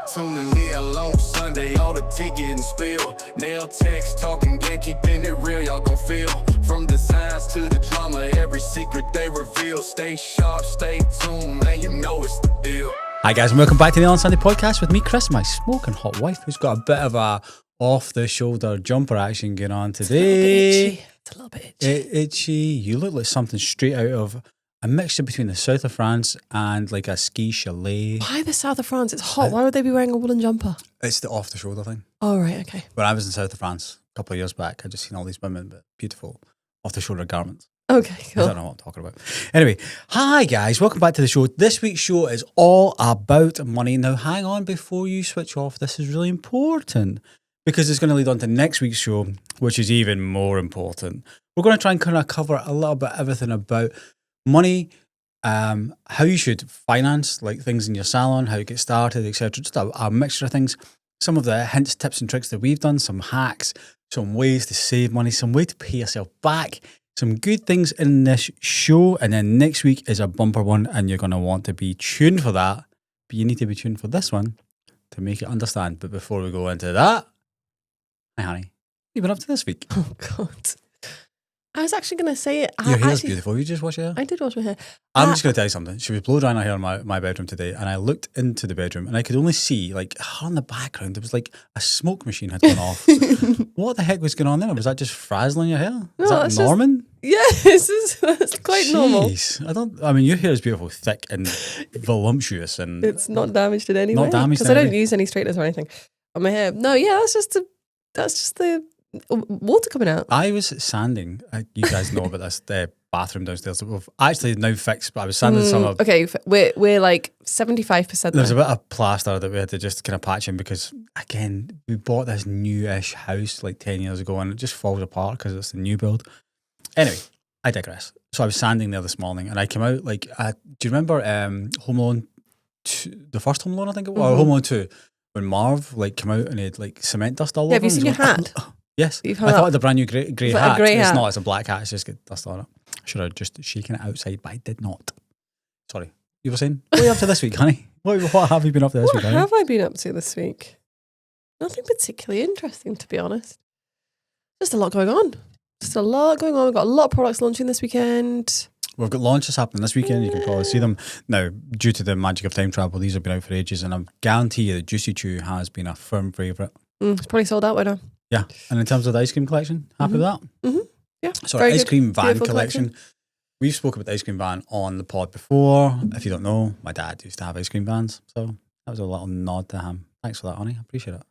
Soon to leave alone Sunday, all the tea getting spilled. Nail text, talking game, keeping it real, y'all gon' feel. From designs to the drama, every secret they reveal. Stay sharp, stay tuned, man, you know it's the deal. Hi guys, and welcome back to the On Sunday podcast with me, Chris, my smoking hot wife, who's got a bit of a off-the-shoulder jumper action going on today. It's a little bit itchy. Itchy. You look like something straight out of a mixture between the south of France and like a ski chalet. Why the south of France? It's hot. Why would they be wearing a woolen jumper? It's the off-the-shoulder thing. Oh, right, okay. When I was in south of France a couple of years back, I just seen all these women with beautiful off-the-shoulder garments. Okay, cool. I don't know what I'm talking about. Anyway, hi guys, welcome back to the show. This week's show is all about money. Now, hang on before you switch off. This is really important because it's going to lead on to next week's show, which is even more important. We're going to try and kind of cover a little bit everything about money, how you should finance like things in your salon, how you get started, etc. Just a mixture of things. Some of the hints, tips, and tricks that we've done, some hacks, some ways to save money, some way to pay yourself back. Some good things in this show, and then next week is a bumper one, and you're going to want to be tuned for that. But you need to be tuned for this one to make it understand. But before we go into that, hi honey, what have you been up to this week? Oh, God. I was actually going to say it. Your hair's beautiful. You just wash your hair? I did wash my hair. I'm just going to tell you something. She was blow drying her hair in my bedroom today, and I looked into the bedroom, and I could only see, like, her in the background, there was like a smoke machine had gone off. What the heck was going on there? Was that just frazzling your hair? No, Is that that's Norman? That's quite normal. I mean, your hair is beautiful, thick and voluptuous, and It's not damaged in any way. Not damaged because in I any don't use any straighteners or anything on my hair. No, yeah, that's just the water coming out. I was sanding. You guys know about this. The bathroom downstairs that we've actually now fixed, but I was sanding some of. Okay, we're like 75%. There's a bit of plaster that we had to just kind of patch in because, again, we bought this newish house like 10 years ago, and it just falls apart because it's a new build. Anyway, I digress. So I was sanding there this morning, and I came out like, do you remember Home Alone 2, the first Home Alone, I think it was, or Home Alone 2, when Marv like came out and he had like cement dust all over him? Have you seen your hat? Yes. You've I hung thought it up. had a brand new grey hat. a grey It's hat? not, it's a black hat, it's just got dust on it. I should have just shaken it outside, but I did not. Sorry. You were saying? What are you up to this week, honey? What have you been up to this What week, honey? have I been up to this week? Nothing particularly interesting, to be honest. Just a lot going on. We've got a lot of products launching this weekend. We've got launches happening this weekend. You can probably see them. Now, due to the magic of time travel, these have been out for ages, and I guarantee you that Juicy Chew has been a firm favourite. It's probably sold out by now. Yeah. And in terms of the ice cream collection, happy with that? Mm-hmm. Yeah. Sorry, ice cream van Beautiful collection. We've spoken about the ice cream van on the pod before. If you don't know, my dad used to have ice cream vans. So that was a little nod to him. Thanks for that, honey. I appreciate it.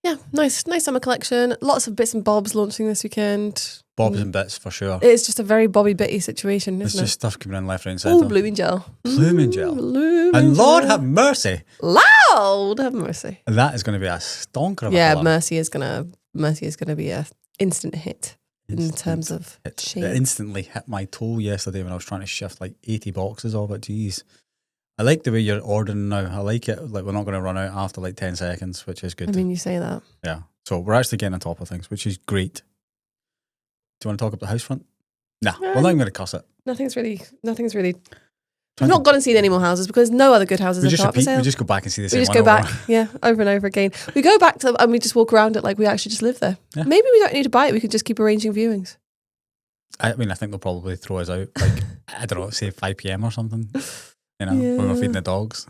Yeah, nice summer collection. Lots of bits and bobs launching this weekend. Bobs and bits for sure. It's just a very Bobby Bitty situation, It's isn't it? just stuff coming in left, right, and centre. Oh, blooming gel. Blooming gel. Blooming And Lord gel. have mercy. Lord have mercy. That is going to be a stonker of a Yeah, colour. Mercy is gonna be a instant hit in terms of It shade. instantly hit my toe yesterday when I was trying to shift like 80 boxes of it. Jeez. I like the way you're ordering now. I like it. Like, we're not going to run out after like 10 seconds, which is good. I mean, you say that. Yeah. So we're actually getting on top of things, which is great. Do you want to talk about the house front? Nah, we're not even going to cuss it. Nothing's really. We've not gone and seen any more houses because no other good houses We have just come up for repeat, sale. we just go back and see the We same just one go over. back, yeah, over and over again. We go back to and we just walk around it like we actually just live there. Yeah. Maybe we don't need to buy it. We could just keep arranging viewings. I mean, I think they'll probably throw us out, like, I don't know, say 5 p.m. or something, you know, when we're feeding the dogs.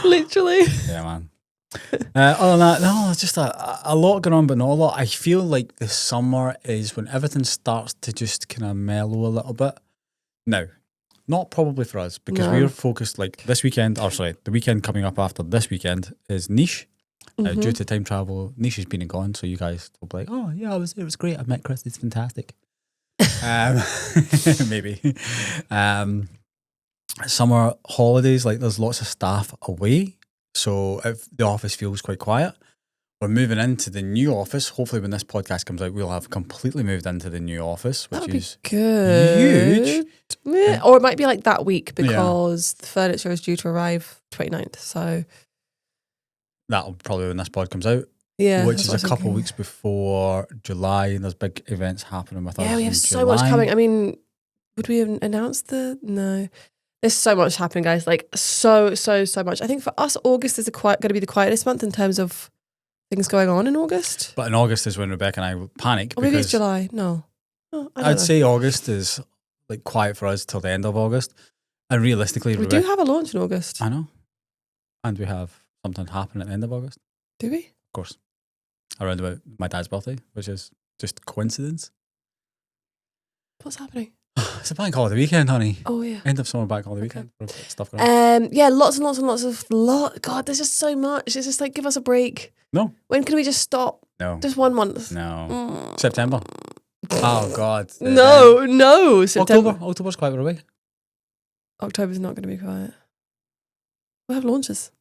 Literally. Yeah, man. Other than that, no, it's just a lot going on, but not a lot. I feel like the summer is when everything starts to just kind of mellow a little bit. Now, not probably for us, because No. we're focused like this weekend, or sorry, the weekend coming up after this weekend is Niche. Due to time travel, Niche has been and gone, so you guys will be like, oh yeah, it was great. I met Chris, it's fantastic. Maybe. Summer holidays, like there's lots of staff away, so if the office feels quite quiet. We're moving into the new office. Hopefully when this podcast comes out, we'll have completely moved into the new office, which That would is be good. huge. Yeah. Or it might be like that week because the furniture is due to arrive 29th. So That'll probably when this pod comes out, yeah, which that's is what a I was couple thinking. weeks before July, and there's big events happening with us. Yeah, we in have so much July. coming. I mean, would we have announced no? There's so much happening, guys. Like so much. I think for us, August is going to be the quietest month in terms of things going on in August. But in August is when Rebecca and I will panic. Or maybe it's July. No. I'd say August is like quiet for us till the end of August. And realistically, we do have a launch in August. I know. And we have something happen at the end of August. Do we? Of course. Around about my dad's birthday, which is just coincidence. What's happening? It's a bank holiday weekend, honey. Oh, yeah. End of summer bank holiday weekend. Stuff going on. Yeah, lots and lots of God, there's just so much. It's just like, give us a break. No. When can we just stop? No. Just 1 month. No. September. Oh, God. No. September. October's quite far away. October's not going to be quiet. We'll have launches.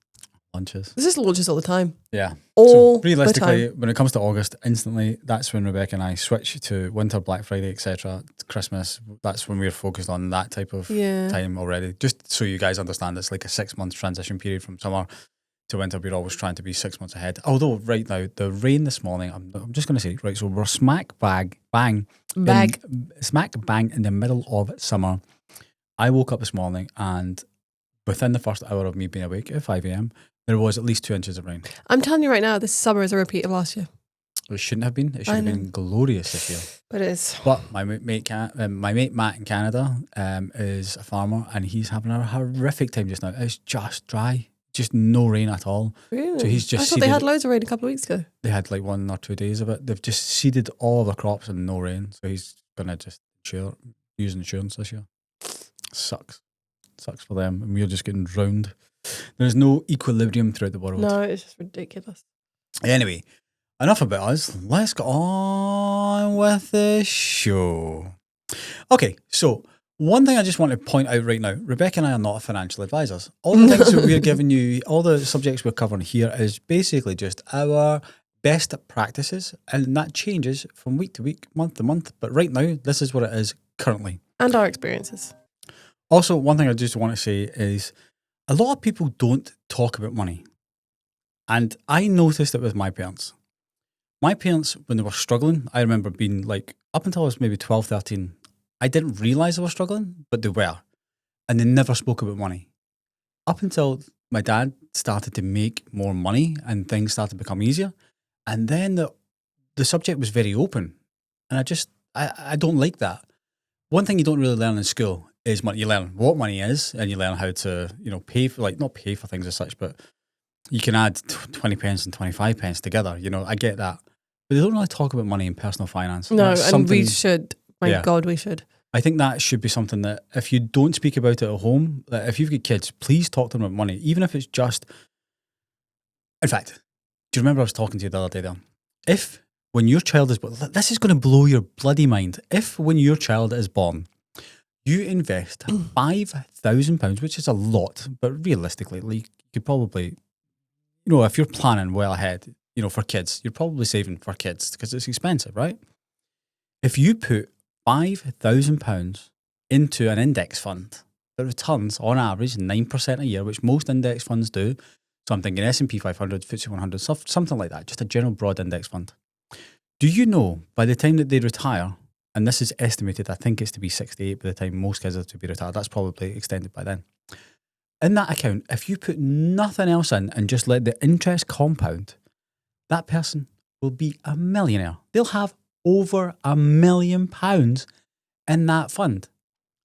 Lunches. There's just launches all the time. Yeah. All realistically, the time. when it comes to August, instantly, that's when Rebecca and I switch to winter, Black Friday, etc., Christmas. That's when we're focused on that type of time already. Just so you guys understand, it's like a 6 month transition period from summer to winter. We're always trying to be 6 months ahead. Although right now, the rain this morning, I'm just going to say, right, so we're smack bang in the middle of summer. I woke up this morning and within the first hour of me being awake at 5 a.m, there was at least 2 inches of rain. I'm telling you right now, this summer is a repeat of last year. It shouldn't have been. It should have been glorious this year. But it is. But my mate Matt in Canada is a farmer and he's having a horrific time just now. It's just dry. Just no rain at all. Really? So he's just I thought they had loads of rain a couple of weeks ago. They had like 1 or 2 days of it. They've just seeded all of the crops and no rain. So he's going to just use insurance this year. Sucks for them. And we're just getting drowned. There's no equilibrium throughout the world. No, it's just ridiculous. Anyway, enough about us. Let's get on with the show. Okay, so one thing I just want to point out right now, Rebecca and I are not financial advisors. All the things that we're giving you, all the subjects we're covering here is basically just our best practices, and that changes from week to week, month to month. But right now, this is what it is currently. And our experiences. Also, one thing I just want to say is a lot of people don't talk about money. And I noticed it with my parents. My parents, when they were struggling, I remember being like, up until I was maybe 12, 13, I didn't realise they were struggling, but they were. And they never spoke about money. Up until my dad started to make more money and things started to become easier. And then the subject was very open. And I don't like that. One thing you don't really learn in school is money. You learn what money is and you learn how to, pay for, like, not pay for things as such, but you can add 20 pence and 25 pence together. I get that. But they don't really talk about money and personal finance. No, and we should. God, we should. I think that should be something that if you don't speak about it at home, that if you've got kids, please talk to them about money, even if it's just... In fact, do you remember I was talking to you the other day there? If when your child is born, this is going to blow your bloody mind. If when your child is born, you invest £5,000, which is a lot, but realistically, like, you could probably, if you're planning well ahead, for kids, you're probably saving for kids because it's expensive, right? If you put £5,000 into an index fund that returns on average 9% a year, which most index funds do, so I'm thinking S&P 500, FTSE 100, something like that, just a general broad index fund. Do you know by the time that they retire, and this is estimated, I think it's to be 68 by the time most kids are to be retired, that's probably extended by then. In that account, if you put nothing else in and just let the interest compound, that person will be a millionaire. They'll have over £1 million in that fund.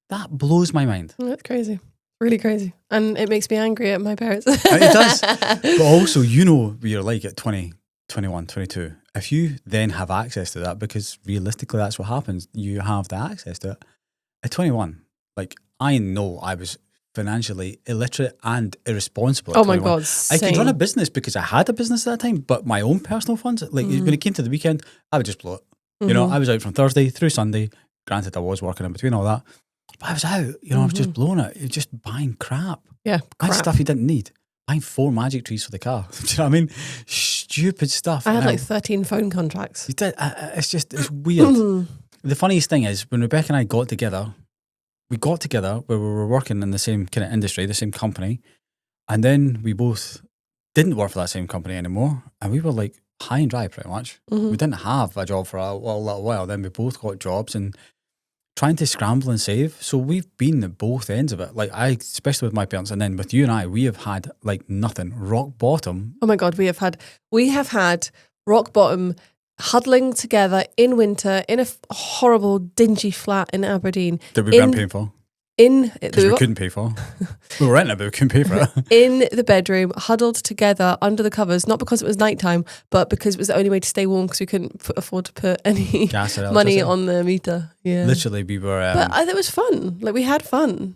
That blows my mind. That's crazy. Really crazy. And it makes me angry at my parents. It does. But also, what you're like at 20, 21, 22. If you then have access to that, because realistically that's what happens, you have the access to it. At 21, like, I know I was financially illiterate and irresponsible at 21. My God, I could run a business because I had a business at that time, but my own personal funds, like when it came to the weekend, I would just blow it. I was out from Thursday through Sunday. Granted, I was working in between all that, but I was out, I was just blowing it. You're just buying crap. Yeah, buying stuff you didn't need. Buying 4 magic trees for the car. Do you know what I mean? Stupid stuff. I had like 13 phone contracts. You did. It's weird. The funniest thing is when Rebecca and I got together, where we were working in the same kind of industry, the same company, and then we both didn't work for that same company anymore, and we were like high and dry pretty much. We didn't have a job for a little while. Then we both got jobs and trying to scramble and save. So we've been at both ends of it. Like especially with my parents, and then with you and I, we have had like nothing, rock bottom. Oh my God, we have had rock bottom, huddling together in winter in a horrible, dingy flat in Aberdeen. That we weren't paying for. Because we couldn't pay for. We were renting it, but we couldn't pay for it. In the bedroom, huddled together under the covers, not because it was nighttime, but because it was the only way to stay warm because we couldn't afford to put any Gas or money electricity. on the meter. Yeah, Literally, we were. but it was fun. Like we had fun.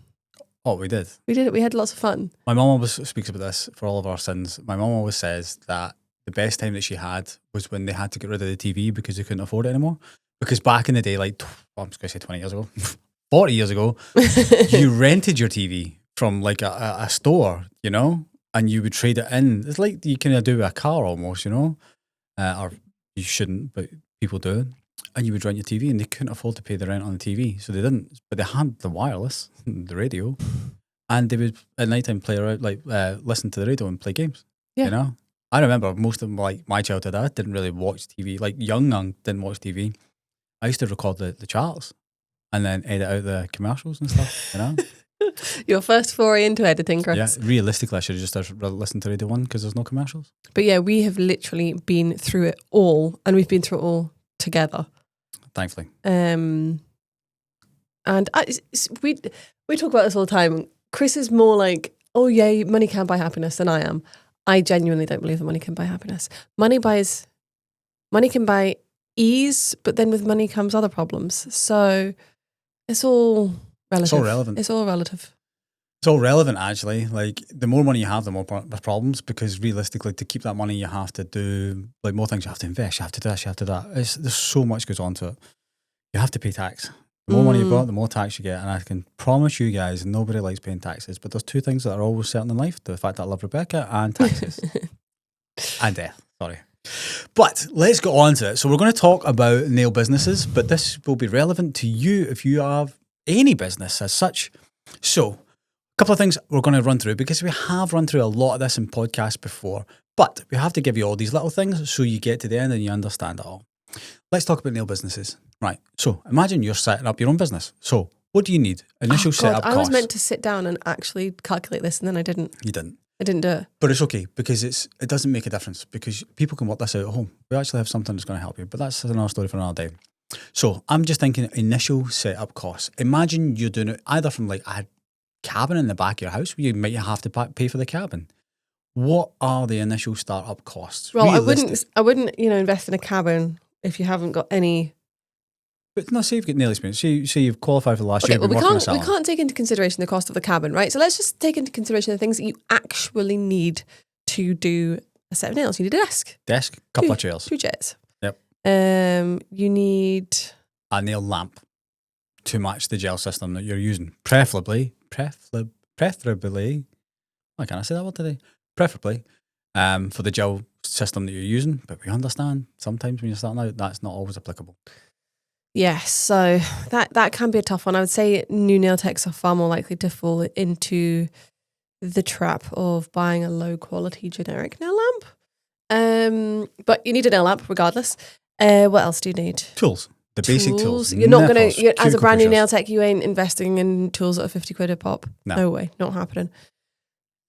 Oh, we did. We did it. We had lots of fun. My mum always speaks about this for all of our sins. My mum always says that the best time that she had was when they had to get rid of the TV because they couldn't afford it anymore. Because back in the day, like, I'm just going to say 20 years ago, 40 years ago, you rented your TV from like a store, you know, and you would trade it in. It's like you kind of do with a car almost, you know, or you shouldn't, but people do. And you would rent your TV, and they couldn't afford to pay the rent on the TV, so they didn't. But they had the wireless, the radio, and they would at night time play around, like listen to the radio and play games. Yeah. You know, I remember most of like my childhood, I didn't really watch TV. Like young didn't watch TV. I used to record the charts and then edit out the commercials and stuff. You know. Your first foray into editing, Chris. Yeah, realistically, I should have just listened to Radio 1 because there's no commercials. But yeah, we have literally been through it all, and we've been through it all together. Thankfully. And we talk about this all the time. Chris is more like, oh yeah, money can't buy happiness than I am. I genuinely don't believe that money can buy happiness. Money can buy ease, but then with money comes other problems. So it's all relative. It's all relevant. It's all relative. It's all relevant, actually. Like, the more money you have, the more problems, because realistically, to keep that money, you have to do, like, more things. You have to invest, you have to do this, you have to do that. There's so much goes on to it. You have to pay tax. The more money you've got, the more tax you get. And I can promise you guys, nobody likes paying taxes, but there's two things that are always certain in life: the fact that I love Rebecca and taxes. And death, sorry. But let's get on to it. So we're going to talk about nail businesses, but this will be relevant to you if you have any business as such. So, a couple of things we're going to run through, because we have run through a lot of this in podcasts before, but we have to give you all these little things so you get to the end and you understand it all. Let's talk about nail businesses. Right. So imagine you're setting up your own business. So what do you need? Initial setup costs. I was meant to sit down and actually calculate this, and then I didn't. You didn't. I didn't do it. But it's okay, because it doesn't make a difference, because people can work this out at home. We actually have something that's going to help you, but that's another story for another day. So I'm just thinking initial setup costs. Imagine you're doing it either from like a cabin in the back of your house where you might have to pay for the cabin. What are the initial startup costs? Well, I wouldn't, invest in a cabin if you haven't got any. But no, say you've got nail experience. Say you've qualified for the last Okay, year. well, we can't take into consideration the cost of the cabin, right? So let's just take into consideration the things that you actually need to do a set of nails. You need a desk, couple of chairs, 2 chairs. Yep. You need a nail lamp to match the gel system that you're using. Preferably. Why can't I say that word today? Preferably, for the gel system that you're using. But we understand sometimes when you're starting out, that's not always applicable. Yes, so that can be a tough one. I would say new nail techs are far more likely to fall into the trap of buying a low quality generic nail lamp. But you need a nail lamp regardless. What else do you need? Tools. The basic tools. You're not going Nippers, to, as a brand new pushers. nail tech, you ain't investing in tools that are 50 quid a pop. No. No way, not happening.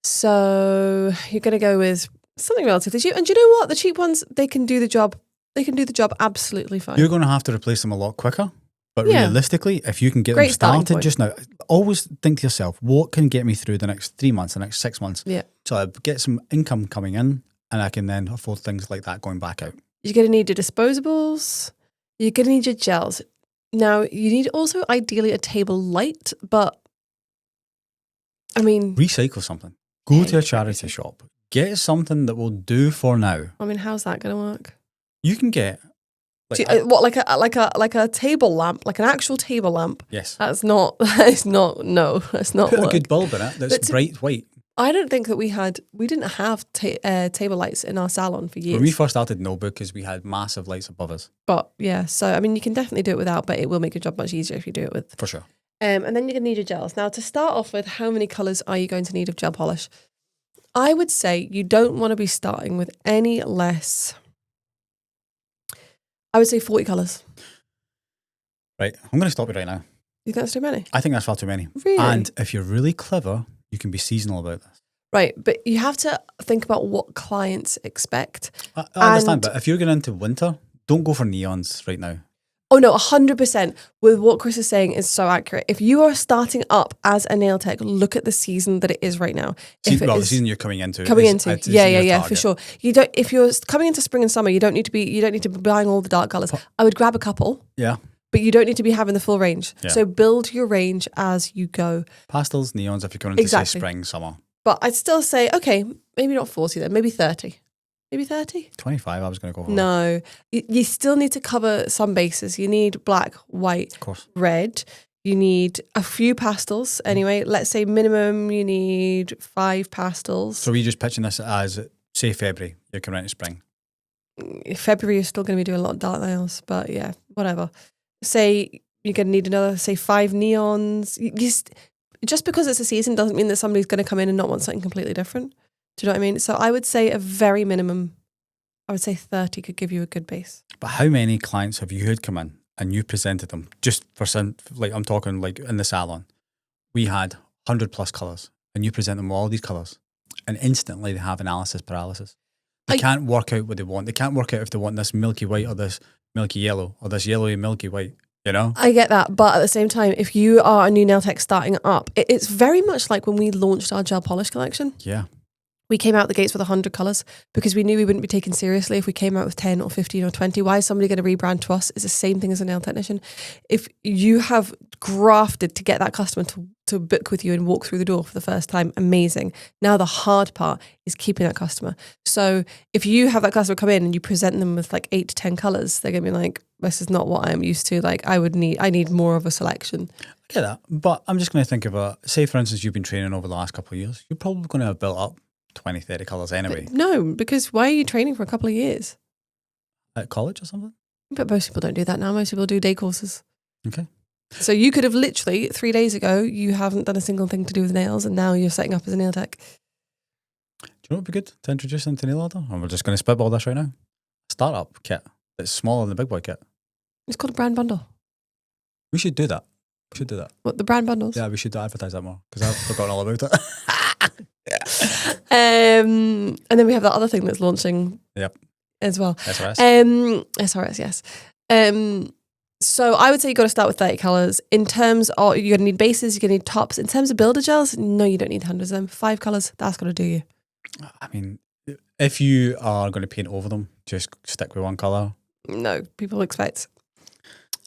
So you're going to go with something relatively cheap. And do you know what? The cheap ones, they can do the job. They can do the job absolutely fine. You're going to have to replace them a lot quicker. But Yeah. realistically, if you can get Great them starting started point. just now, always think to yourself, what can get me through the next 3 months, the next 6 months? Yeah. So I get some income coming in, and I can then afford things like that going back out. You're going to need your disposables. You're going to need your gels. Now, you need also ideally a table light, but I mean, Recycle something. Go to a Okay, charity crazy. shop. Get something that will do for now. how's that going to work? You can get like, Do you- what, like a table lamp, like an actual table lamp? yes. That's not Put a work. good bulb in it that's But to- bright white. I don't think that we didn't have table lights in our salon for years. When we first started, no, because we had massive lights above us, But yeah, so I mean, you can definitely do it without, but it will make your job much easier if you do it with. for sure. And then you're going to need your gels. Now, to start off with, how many colours are you going to need of gel polish? I would say you don't want to be starting with any less. I would say 40 colours. Right. I'm going to stop you right now. You think that's too many? I think that's far too many. Really? And if you're really clever, you can be seasonal about this. Right, but you have to think about what clients expect. I understand, but if you're going into winter, don't go for neons right now. Oh no, 100% with what Chris is saying is so accurate. If you are starting up as a nail tech, look at the season that it is right now. The season you're coming into. Yeah, for sure. You don't. If you're coming into spring and summer, you don't need to be buying all the dark colors. I would grab a couple. Yeah. But you don't need to be having the full range. Yeah. So build your range as you go. Pastels, neons, if you're going into say spring, summer. But I'd still say, okay, maybe not 40 then, maybe 30. Maybe 30? 25, I was going to go for. No. You still need to cover some bases. You need black, white, of course, red. You need a few pastels anyway. Let's say minimum you need 5 pastels. So we're just pitching this as, say, February, you're coming into spring. February, you're still going to be doing a lot of dark nails, but yeah, whatever. Say you're going to need another, say, 5 neons. Just because it's a season doesn't mean that somebody's going to come in and not want something completely different. Do you know what I mean? So I would say a very minimum, I would say 30 could give you a good base. But how many clients have you had come in and you presented them just for some, like I'm talking like in the salon, we had 100 plus colours and you present them all these colours and instantly they have analysis paralysis. They can't work out what they want. They can't work out if they want this milky white or this milky yellow or this yellowy milky white. You know? I get that, but at the same time, if you are a new nail tech starting up, it's very much like when we launched our gel polish collection. Yeah. We came out the gates with 100 colours because we knew we wouldn't be taken seriously if we came out with 10 or 15 or 20. Why is somebody going to rebrand to us? It's the same thing as a nail technician. If you have grafted to get that customer to book with you and walk through the door for the first time, amazing. Now the hard part is keeping that customer. So if you have that customer come in and you present them with like 8 to 10 colours, they're going to be like, this is not what I'm used to. Like I need more of a selection. I get that. But I'm just going to think of say for instance, you've been training over the last couple of years. You're probably going to have built up 20, 30 colours anyway. But no, because why are you training for a couple of years? At college or something? But most people don't do that now. Most people do day courses. Okay. So you could have literally 3 days ago, you haven't done a single thing to do with nails and now you're setting up as a nail tech. Do you know what would be good to introduce into nail order? And we're just going to spitball this right now. Startup kit that's smaller than the big boy kit. It's called a brand bundle. We should do that. What, the brand bundles? Yeah, we should advertise that more because I've forgotten all about it. And then we have that other thing that's launching as well. SRS. SRS, yes. So I would say you've got to start with 30 colours. In terms of, you're going to need bases, you're going to need tops. In terms of builder gels, no, you don't need hundreds of them. 5 colours, that's going to do you. I mean, if you are going to paint over them, just stick with one colour. No, people expect,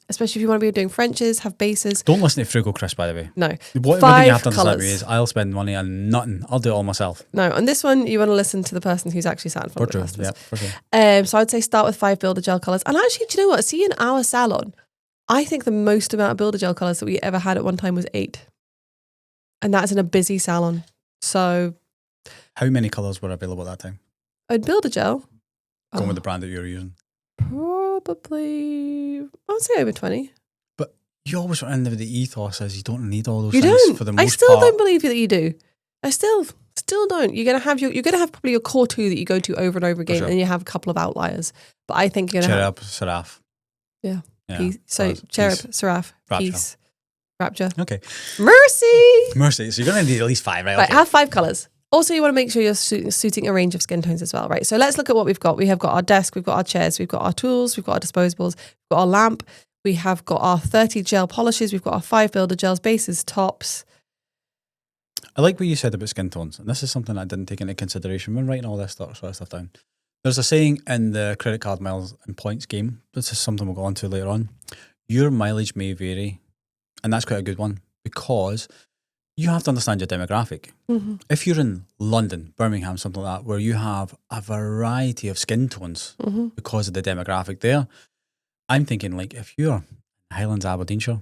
especially if you want to be doing Frenches, have bases. Don't listen to Frugal Chris, by the way. No. One thing you have to understand is I'll spend money on nothing. I'll do it all myself. No, on this one, you want to listen to the person who's actually sat in front of the customers. Yeah, for sure. So I'd say start with 5 builder gel colours. And actually, do you know what? See, in our salon, I think the most amount of builder gel colours that we ever had at one time was 8. And that's in a busy salon. So... How many colours were available at that time? I'd builder gel. Going with the brand that you were using? Probably, I'd say over 20. But you always were in the ethos as you don't need all those you things don't. for the most part. I still don't believe that you do. I still don't. You're gonna have probably your core 2 that you go to over and over again, sure. and you have a couple of outliers. But I think you're gonna Cherub, Seraph. Yeah. Yeah. So Cherub, Seraph, Rapture. Peace, Rapture. Okay. Mercy. So you're going to need at least 5, right? Right, Okay. have 5 colours. Also, you want to make sure you're suiting a range of skin tones as well, right? So let's look at what we've got. We have got our desk, we've got our chairs, we've got our tools, we've got our disposables, we've got our lamp, we have got our 30 gel polishes, we've got our 5 builder gels, bases, tops. I like what you said about skin tones, and this is something I didn't take into consideration when writing all this sort of stuff down. There's a saying in the credit card miles and points game, this is something we'll go on to later on, your mileage may vary, and that's quite a good one, because you have to understand your demographic. Mm-hmm. If you're in London, Birmingham, something like that, where you have a variety of skin tones because of the demographic there, I'm thinking like if you're Highlands, Aberdeenshire,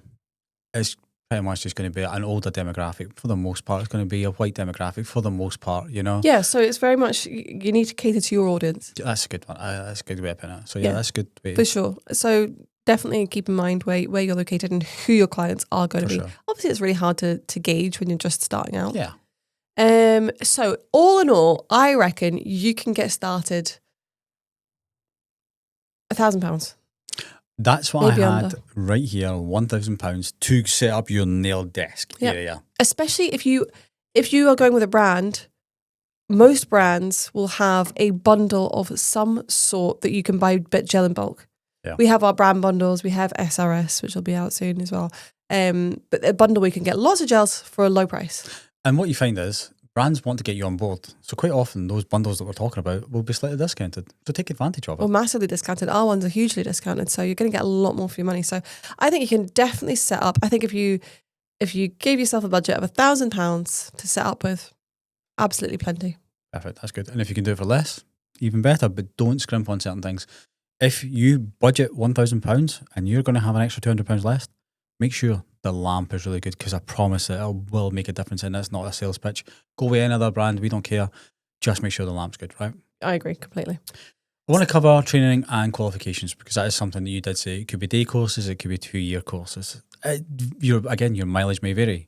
it's pretty much just going to be an older demographic for the most part. It's going to be a white demographic for the most part, you know? Yeah, so it's very much, you need to cater to your audience. That's a good one. That's a good way of putting it. So yeah, that's a good way. For sure. So definitely keep in mind where you're located and who your clients are going to be. Sure. Obviously, it's really hard to gauge when you're just starting out. Yeah. So all in all, I reckon you can get started £1,000. That's what Maybe I had under. right here, £1,000 to set up your nail desk Yeah. area. Especially if you are going with a brand, most brands will have a bundle of some sort that you can buy gel in bulk. Yeah. We have our brand bundles. We have SRS, which will be out soon as well. But a bundle we can get lots of gels for a low price. And what you find is brands want to get you on board. So quite often those bundles that we're talking about will be slightly discounted. So take advantage of it. Or massively discounted. Our ones are hugely discounted, so you're going to get a lot more for your money. So I think you can definitely set up. I think if you gave yourself a budget of £1,000 to set up with, absolutely plenty. Perfect. That's good. And if you can do it for less, even better. But don't scrimp on certain things. If you budget £1,000 and you're going to have an extra £200 left, make sure the lamp is really good, because I promise that it will make a difference. And that's not a sales pitch. Go with any other brand. We don't care. Just make sure the lamp's good, right? I agree completely. I want to cover training and qualifications, because that is something that you did say. It could be day courses, it could be 2-year courses. Your mileage may vary.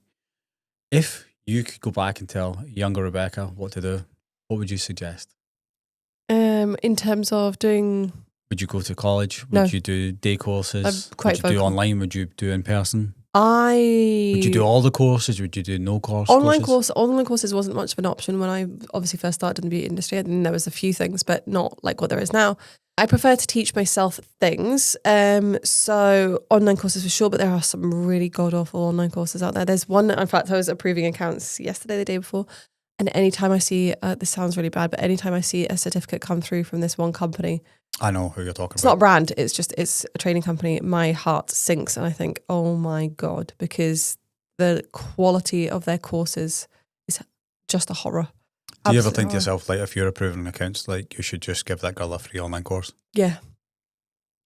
If you could go back and tell younger Rebecca what to do, what would you suggest? In terms of doing, Would you go to college? No. Would you do day courses? I'm quite Would you do vocal. online? Would you do in person? I Would you do all the courses? Would you do no course? online courses? online courses wasn't much of an option when I obviously first started in the beauty industry. And there was a few things, but not like what there is now. I prefer to teach myself things. So online courses for sure, but there are some really god awful online courses out there. There's one, in fact, I was approving accounts yesterday, the day before. And anytime I see, this sounds really bad, but anytime I see a certificate come through from this one company, I know who you're talking it's about. not a brand, it's a training company, my heart sinks and I think, oh my God, because the quality of their courses is just a horror. Do you ever Absolute think to horror. yourself, like, if you're approving accounts, like, you should just give that girl a free online course? Yeah.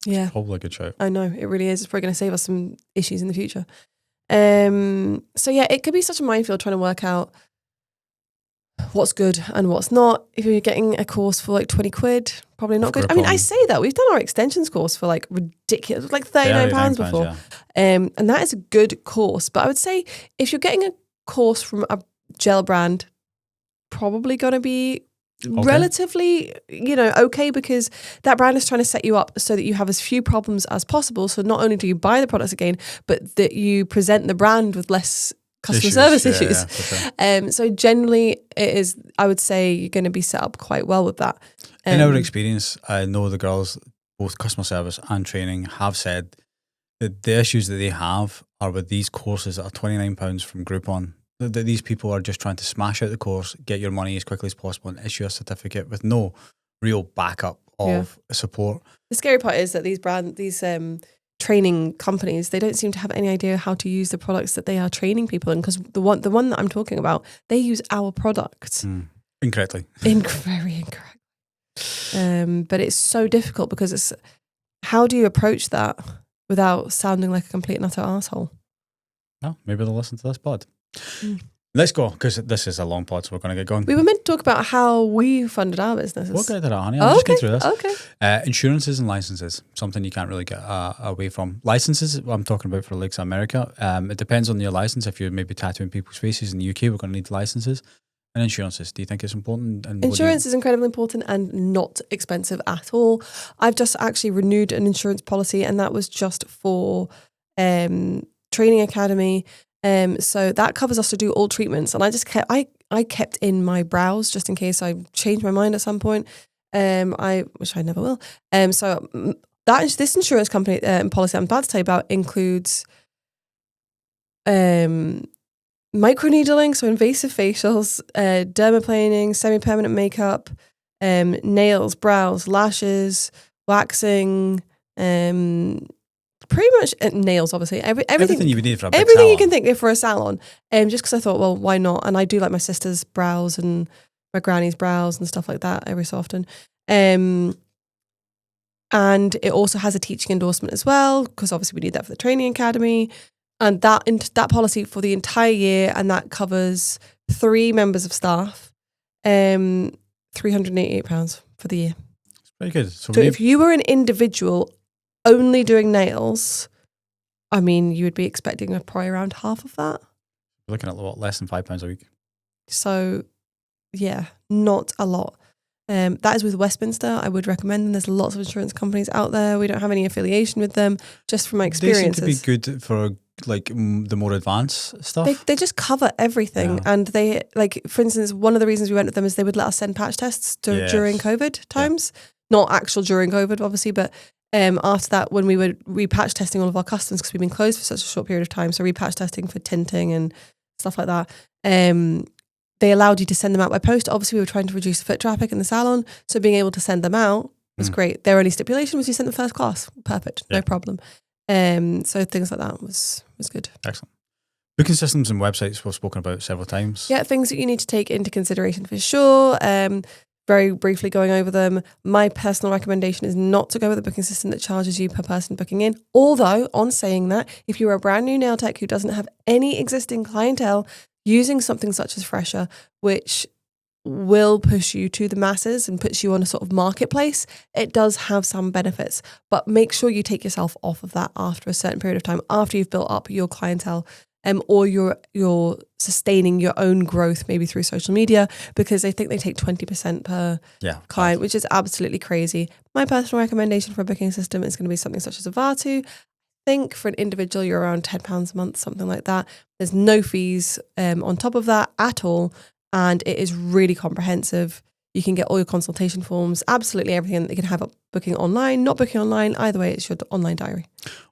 Yeah. Probably a good shout. I know, it really is. It's probably going to save us some issues in the future. So yeah, it could be such a minefield trying to work out what's good and what's not. If you're getting a course for like 20 quid, probably not good. I mean, I say that. We've done our extensions course for like ridiculous, like £39 before. Yeah. And that is a good course. But I would say if you're getting a course from a gel brand, probably going to be relatively, okay, because that brand is trying to set you up so that you have as few problems as possible. So not only do you buy the products again, but that you present the brand with less customer service issues. Yeah, for sure. So generally it is, I would say you're going to be set up quite well with that. In our experience, I know the girls, both customer service and training, have said that the issues that they have are with these courses that are £29 from Groupon. That these people are just trying to smash out the course, get your money as quickly as possible, and issue a certificate with no real backup of support. The scary part is that these training companies, they don't seem to have any idea how to use the products that they are training people in, because the one that I'm talking about, they use our products Incorrectly. very incorrect. But it's so difficult because it's, how do you approach that without sounding like a complete and utter asshole? No, maybe they'll listen to this pod. Let's go, because this is a long pod, so we're going to get going. We were meant to talk about how we funded our businesses. We'll get to that, honey. I'm just getting through this. Okay. Insurances and licenses, something you can't really get away from. Licenses, what I'm talking about for Lakes America, it depends on your license. If you're maybe tattooing people's faces in the UK, we're going to need licenses. And insurances, do you think it's important? And insurance is incredibly important and not expensive at all. I've just actually renewed an insurance policy, and that was just for training academy. So that covers us to do all treatments, and I just kept I kept in my brows just in case I change my mind at some point. Which I never will. So this insurance company policy I'm about to tell you about includes microneedling, so invasive facials, dermaplaning, semi-permanent makeup, nails, brows, lashes, waxing, pretty much nails, obviously. Everything you would need for a big everything salon. you can think of for a salon. Just because I thought, well, why not? And I do like my sister's brows and my granny's brows and stuff like that every so often. And it also has a teaching endorsement as well, because obviously we need that for the training academy. And that policy for the entire year, and that covers 3 members of staff, £388 for the year. It's pretty good. So if you were an individual only doing nails, I mean, you would be expecting probably around half of that. We're looking at less than £5 a week. So, yeah, not a lot. That is with Westminster. I would recommend them. There's lots of insurance companies out there. We don't have any affiliation with them, just from my experiences. They seem to be good for like the more advanced stuff. They just cover everything. And they, like, for instance, one of the reasons we went with them is they would let us send patch tests during COVID times. Not actual during COVID, obviously, but after that, when we were repatch testing all of our customers, because we've been closed for such a short period of time, so repatch testing for tinting and stuff like that, they allowed you to send them out by post. Obviously, we were trying to reduce foot traffic in the salon, so being able to send them out was great. Their only stipulation was you sent them first class. Perfect, no problem. So things like that was good. Excellent. Booking systems and websites we've spoken about several times. Yeah, things that you need to take into consideration for sure. Very briefly going over them. My personal recommendation is not to go with a booking system that charges you per person booking in. Although, on saying that, if you're a brand new nail tech who doesn't have any existing clientele, using something such as Fresher, which will push you to the masses and puts you on a sort of marketplace, it does have some benefits. But make sure you take yourself off of that after a certain period of time, after you've built up your clientele. Or you're sustaining your own growth maybe through social media, because I think they take 20% per client, which is absolutely crazy. My personal recommendation for a booking system is going to be something such as a Vartu. I think for an individual, you're around £10 a month, something like that. There's no fees on top of that at all. And it is really comprehensive. You can get all your consultation forms, absolutely everything that you can have up booking online, not booking online. Either way, it's your online diary.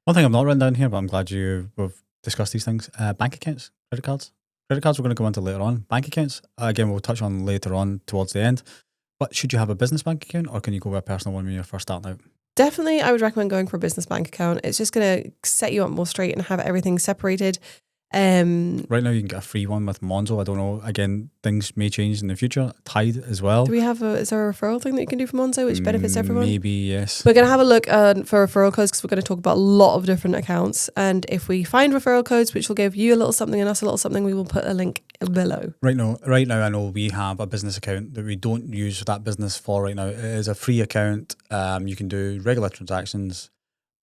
One thing I've not written down here, but I'm glad we've discussed these things. Bank accounts, credit cards. Credit cards we're going to go into later on. Bank accounts, again, we'll touch on later on towards the end. But should you have a business bank account, or can you go with a personal one when you're first starting out? Definitely, I would recommend going for a business bank account. It's just going to set you up more straight and have everything separated. Right now you can get a free one with Monzo. I don't know. Again, things may change in the future. Tide as well. Do we have is there a referral thing that you can do for Monzo which benefits everyone? Maybe, yes. We're going to have a look for referral codes, because we're going to talk about a lot of different accounts. And if we find referral codes, which will give you a little something and us a little something, we will put a link below. Right now, I know we have a business account that we don't use that business for right now. It is a free account. You can do regular transactions.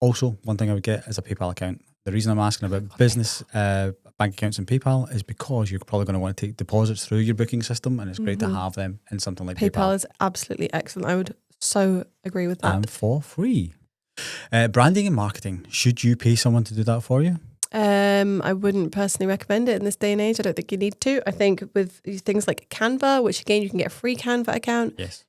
Also, one thing I would get is a PayPal account. The reason I'm asking about business bank accounts and PayPal is because you're probably going to want to take deposits through your booking system, and it's great to have them in something like PayPal. PayPal is absolutely excellent. I would so agree with that. And for free. Branding and marketing. Should you pay someone to do that for you? I wouldn't personally recommend it in this day and age. I don't think you need to. I think with things like Canva, which again, you can get a free Canva account. Yes.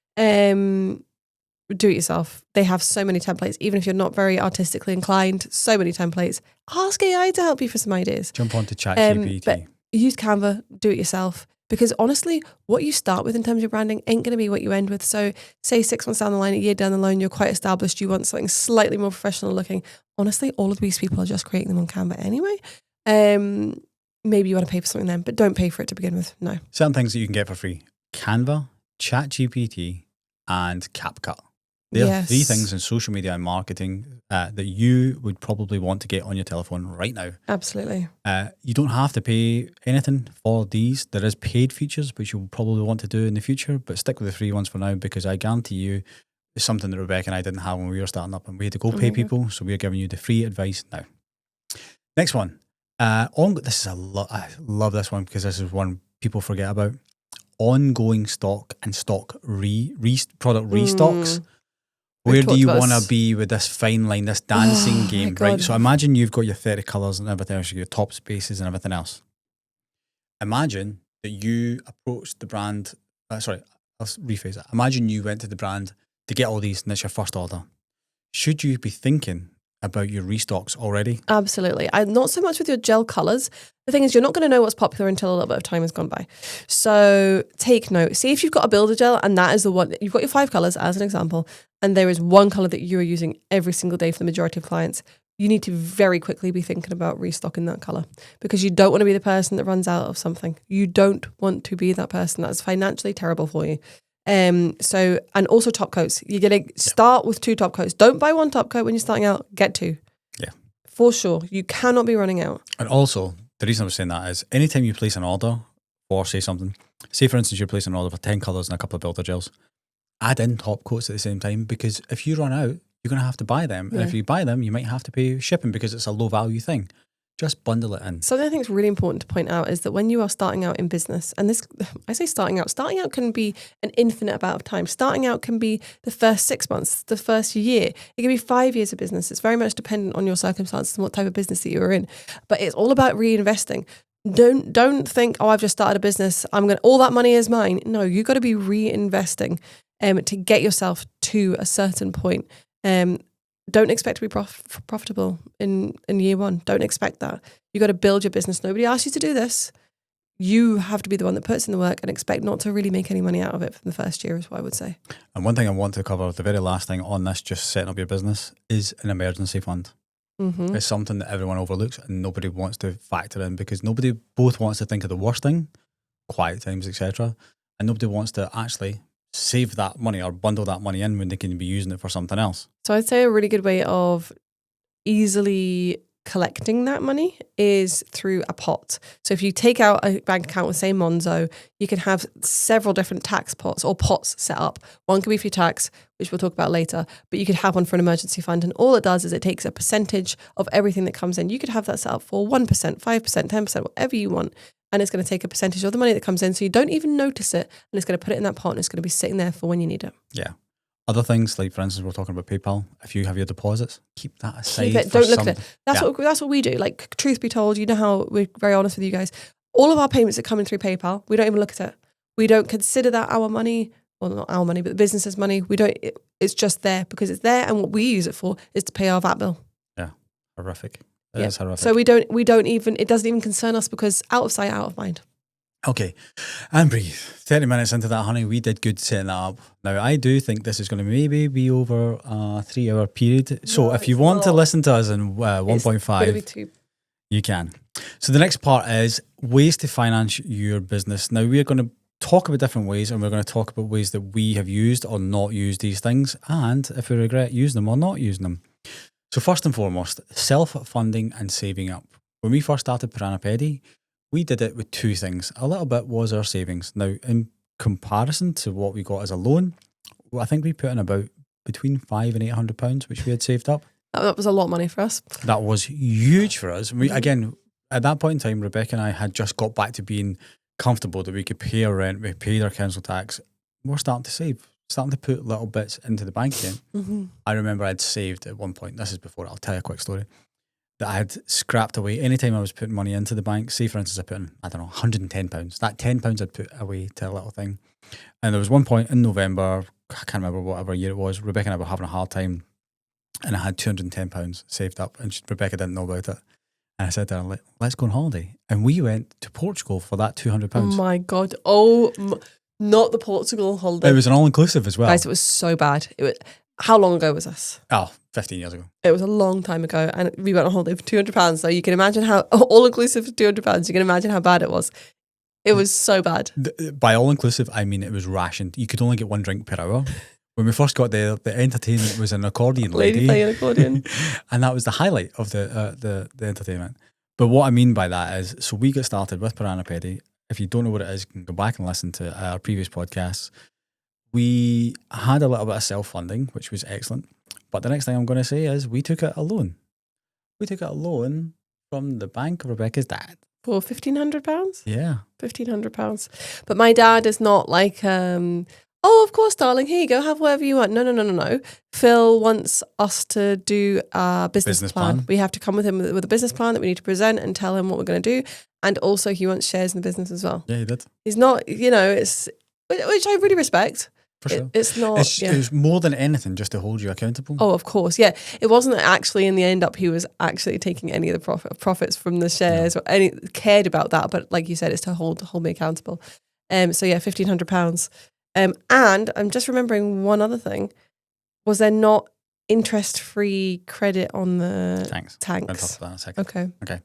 Do it yourself. They have so many templates, even if you're not very artistically inclined, so many templates. Ask AI to help you for some ideas. Jump onto ChatGPT. But use Canva, do it yourself. Because honestly, what you start with in terms of your branding ain't going to be what you end with. So say 6 months down the line, a year down the line, you're quite established, you want something slightly more professional looking. Honestly, all of these people are just creating them on Canva anyway. Maybe you want to pay for something then, but don't pay for it to begin with. No. Certain things that you can get for free. Canva, ChatGPT, and CapCut. There are 3 things in social media and marketing that you would probably want to get on your telephone right now. Absolutely. You don't have to pay anything for these. There is paid features, which you'll probably want to do in the future, but stick with the free ones for now, because I guarantee you it's something that Rebecca and I didn't have when we were starting up, and we had to go pay people, so we're giving you the free advice now. Next one. This is I love this one, because this is one people forget about. Ongoing stock and stock product restocks. Where do you want to be with this fine line, this dancing game, right? So imagine you've got your 30 colours and everything else, your top spaces and everything else. Imagine that you approached the brand, let's rephrase it. Imagine you went to the brand to get all these and it's your first order. Should you be thinking about your restocks already? Absolutely. Not so much with your gel colours. The thing is, you're not going to know what's popular until a little bit of time has gone by. So take note. See if you've got a builder gel and that is the one, you've got your 5 colours as an example, and there is one colour that you are using every single day for the majority of clients. You need to very quickly be thinking about restocking that colour, because you don't want to be the person that runs out of something. You don't want to be that person. That's financially terrible for you. And also top coats. You're going to start with 2 top coats. Don't buy 1 top coat when you're starting out. Get 2. Yeah. For sure. You cannot be running out. And also, the reason I was saying that is anytime you place an order or say something, say for instance, you're placing an order for 10 colours and a couple of builder gels, add in top coats at the same time, because if you run out, you're going to have to buy them. Yeah. And if you buy them, you might have to pay shipping because it's a low value thing. Just bundle it in. Something I think is really important to point out is that when you are starting out in business, and this, I say starting out can be an infinite amount of time. Starting out can be the first 6 months, the first year. It can be 5 years of business. It's very much dependent on your circumstances and what type of business that you're in. But it's all about reinvesting. Don't think, oh, I've just started a business, all that money is mine. No, you've got to be reinvesting to get yourself to a certain point. Don't expect to be profitable in year one. Don't expect that. You got to build your business. Nobody asked you to do this. You have to be the one that puts in the work and expect not to really make any money out of it for the first year, is what I would say. And one thing I want to cover, the very last thing on this, just setting up your business, is an emergency fund. Mm-hmm. It's something that everyone overlooks and nobody wants to factor in, because nobody both wants to think of the worst thing, quiet times, etc., and nobody wants to actually save that money or bundle that money in when they can be using it for something else. So I'd say a really good way of easily collecting that money is through a pot. So if you take out a bank account with, say, Monzo, you can have several different tax pots or pots set up. One can be for your tax, which we'll talk about later, but you could have one for an emergency fund. And all it does is it takes a percentage of everything that comes in. You could have that set up for 1%, 5%, 10%, whatever you want. And it's going to take a percentage of the money that comes in, so you don't even notice it, and it's going to put it in that pot, and it's going to be sitting there for when you need it. Yeah. Other things, like for instance, we're talking about PayPal. If you have your deposits, keep that aside. Keep it. Don't look at it. That's what we do. Like, truth be told, you know how we're very honest with you guys. All of our payments that come in through PayPal, we don't even look at it. We don't consider that our money. Well, not our money, but the business's money. We don't. It's just there because it's there, and what we use it for is to pay our VAT bill. Yeah, horrific. It is horrific. So we don't even, it doesn't even concern us because out of sight, out of mind. Okay, and breathe. 30 minutes into that, honey, we did good setting that up. Now, I do think this is going to maybe be over a 3-hour period. So if you want to listen to us in 1.5, you can. So the next part is ways to finance your business. Now, we're going to talk about different ways, and we're going to talk about ways that we have used or not used these things, and if we regret using them or not using them. So first and foremost, self-funding and saving up. When we first started Piranha Pedi, we did it with two things. A little bit was our savings. Now, in comparison to what we got as a loan, I think we put in about between £500 and £800, which we had saved up. That was a lot of money for us. That was huge for us. We, again, at that point in time, Rebecca and I had just got back to being comfortable that we could pay our rent, we paid our council tax. We're starting to save. Starting to put little bits into the bank again. Mm-hmm. I remember I'd saved at one point, this is before, I'll tell you a quick story, that I had scrapped away. Anytime I was putting money into the bank, say for instance I put in, I don't know, £110. That £10 I'd put away to a little thing. And there was one point in November, I can't remember whatever year it was, Rebecca and I were having a hard time, and I had £210 saved up, and Rebecca didn't know about it. And I said to her, let's go on holiday. And we went to Portugal for that £200. Oh my God. Not the Portugal holiday. It was an all-inclusive as well. Guys, it was so bad. How long ago was this? Oh, 15 years ago. It was a long time ago, and we went on holiday for £200. So you can imagine how, all-inclusive for £200, you can imagine how bad it was. It was so bad. By all-inclusive, I mean it was rationed. You could only get one drink per hour. When we first got there, the entertainment was an accordion lady playing accordion. And that was the highlight of the entertainment. But what I mean by that is, so we got started with Piranha Pedi. If you don't know what it is, you can go back and listen to our previous podcasts. We had a little bit of self-funding, which was excellent. But the next thing I'm going to say is we took out a loan. We took out a loan from the bank of Rebecca's dad. For £1,500? Yeah. £1,500. But my dad is not like, oh, of course, darling, here you go, have whatever you want. No. Phil wants us to do a business plan. We have to come with him with a business plan that we need to present and tell him what we're going to do. And also he wants shares in the business as well. Yeah, he did. He's not, it's, which I really respect. For sure. It's not. It was more than anything just to hold you accountable. Oh, of course. Yeah. It wasn't actually in the end up he was actually taking any of the profits from the shares or any cared about that. But like you said, it's to hold me accountable. So yeah, £1,500. And I'm just remembering one other thing. Was there not interest-free credit on the tanks? I'll talk about that in a second. Okay.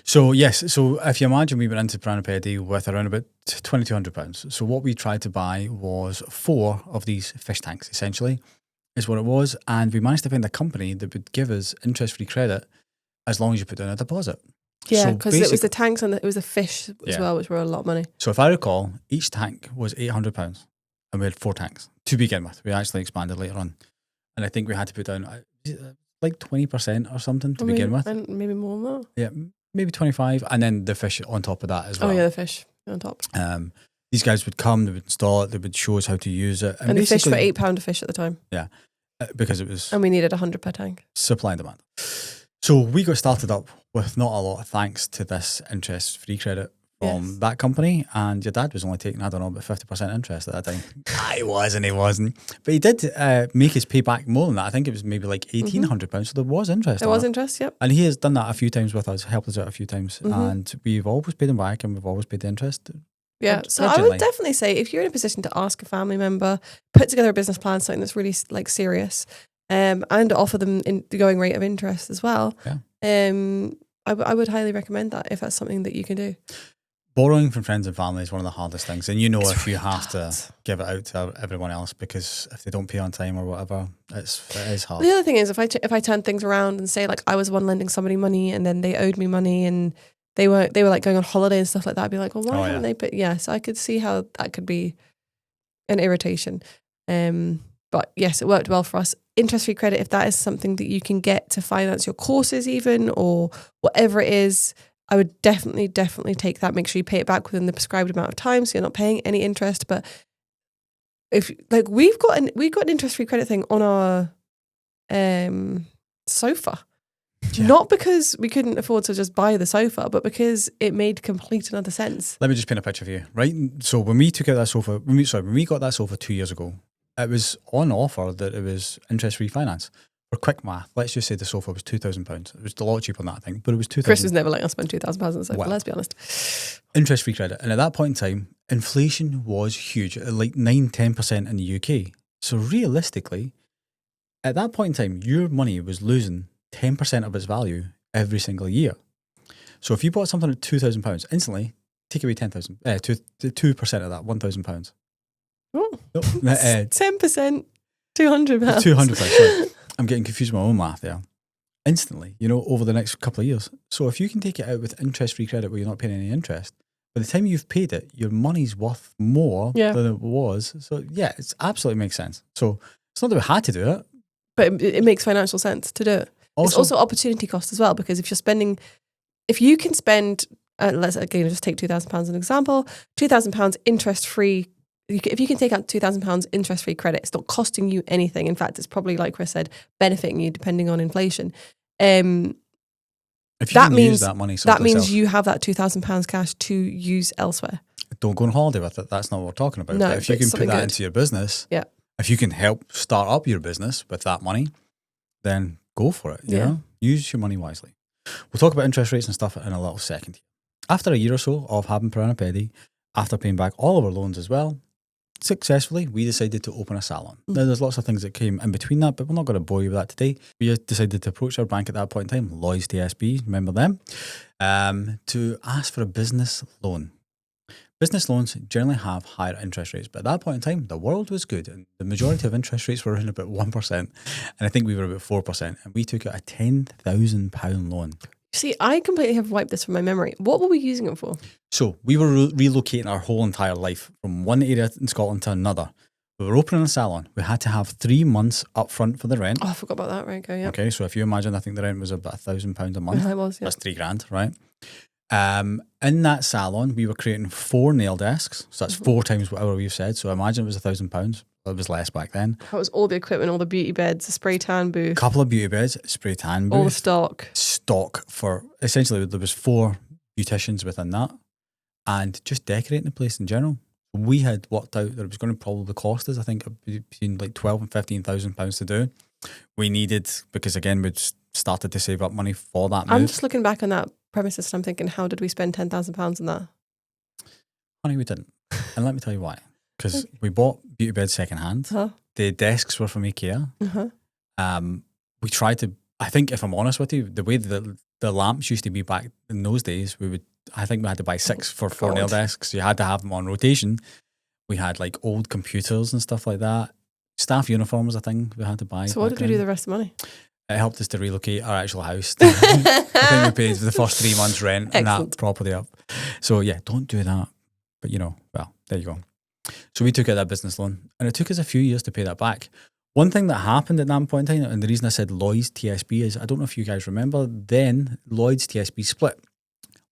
So yes, so if you imagine we went into Piranha Pedi with around about £2,200. So what we tried to buy was 4 of these fish tanks, essentially, is what it was. And we managed to find a company that would give us interest-free credit as long as you put down a deposit. Yeah, because it was the tanks and it was the fish as well, which were a lot of money. So if I recall, each tank was £800. And we had 4 tanks to begin with. We actually expanded later on. And I think we had to put down like 20% or something to begin with. And maybe more than that. Yeah, maybe 25, and then the fish on top of that as well. Oh yeah, the fish on top. These guys would come, they would install it, they would show us how to use it. And the fish were £8 a fish at the time. Yeah, because it was... And we needed 100 per tank. Supply and demand. So we got started up with not a lot of thanks to this interest-free credit from that company, and your dad was only taking, I don't know, about 50% interest at that time. He wasn't. But he did make us pay back more than that. I think it was maybe like £1,800, so there was interest. There was interest, yep. And he has done that a few times with us, helped us out a few times, and we've always paid him back, and we've always paid the interest. Yeah, so I would definitely say if you're in a position to ask a family member, put together a business plan, something that's really like serious, and offer them the going rate of interest as well. Yeah. I would highly recommend that if that's something that you can do. Borrowing from friends and family is one of the hardest things, and it's if really you have hard. to give it out to everyone else, because if they don't pay on time or whatever, it is hard. The other thing is if I turn things around and say like I was the one lending somebody money and then they owed me money and they were like going on holiday and stuff like that, I'd be like, well, why haven't they? But so I could see how that could be an irritation. But yes, it worked well for us. Interest-free credit, if that is something that you can get to finance your courses even or whatever it is, I would definitely take that. Make sure you pay it back within the prescribed amount of time so you're not paying any interest. But if like we've got an interest-free credit thing on our sofa. Yeah. Not because we couldn't afford to just buy the sofa, but because it made complete and utter sense. Let me just paint a picture for you, right? So when we took out that sofa, when we got that sofa 2 years ago, it was on offer that it was interest-free finance. For quick math, let's just say the sofa was £2,000. It was a lot cheaper than that, I think, but it was £2,000. Chris was never letting us spend £2,000 on the sofa, let's be honest. Interest-free credit. And at that point in time, inflation was huge, like 9-10% in the UK. So realistically, at that point in time, your money was losing 10% of its value every single year. So if you bought something at £2,000, instantly take away 2% of that, £1,000. Oh, No, 10%, £200. £200, sorry. I'm getting confused with my own math there. Instantly, over the next couple of years. So if you can take it out with interest-free credit where you're not paying any interest, by the time you've paid it, your money's worth more than it was. So yeah, it absolutely makes sense. So it's not that we had to do it. But it makes financial sense to do it. It's also opportunity cost as well, because if you can spend, let's again just take £2,000 as an example, £2,000 interest-free. If you can take out £2,000 interest-free credit, it's not costing you anything. In fact, it's probably, like Chris said, benefiting you depending on inflation. If you can use that money, that means you have that £2,000 cash to use elsewhere. Don't go on holiday with it. That's not what we're talking about. No, but if you can put that into your business, if you can help start up your business with that money, then go for it. You know, use your money wisely. We'll talk about interest rates and stuff in a little second. After a year or so of having Piranha Pedi, after paying back all of our loans as well, successfully, we decided to open a salon. Now, there's lots of things that came in between that, but we're not going to bore you with that today. We decided to approach our bank at that point in time, Lloyds TSB, remember them, to ask for a business loan. Business loans generally have higher interest rates, but at that point in time, the world was good, and the majority of interest rates were around about 1%, and I think we were about 4%, and we took out a £10,000 loan. See, I completely have wiped this from my memory. What were we using it for? So we were relocating our whole entire life from one area in Scotland to another. We were opening a salon. We had to have 3 months up front for the rent. Oh, I forgot about that. Right, yeah. Okay, so if you imagine, I think the rent was about £1,000 a month. It was, yeah. That's £3,000, right? In that salon, we were creating 4 nail desks. So that's 4 times whatever we've said. So imagine it was £1,000. It was less back then. That was all the equipment, all the beauty beds, the spray tan booth. Couple of beauty beds, spray tan booth. All the stock. Stock for, essentially, there was 4 beauticians within that. And just decorating the place in general. We had worked out that it was going to probably cost us, I think, between like £12,000 and £15,000 to do. We needed, because again, we'd started to save up money for that move. I'm just looking back on that premises and I'm thinking, how did we spend £10,000 on that? Honey, we didn't. And let me tell you why. Because we bought beauty beds secondhand. The desks were from IKEA. We tried to, I think if I'm honest with you, the way the lamps used to be back in those days, I think we had to buy 6 for 4 nail desks. You had to have them on rotation. We had like old computers and stuff like that. Staff uniforms, I think we had to buy. So what did we do the rest of the money? It helped us to relocate our actual house. I think we paid for the first 3 months rent and that property up. So yeah, don't do that. But well, there you go. So we took out that business loan, and it took us a few years to pay that back. One thing that happened at that point in time, and the reason I said Lloyds TSB is, I don't know if you guys remember, then Lloyds TSB split.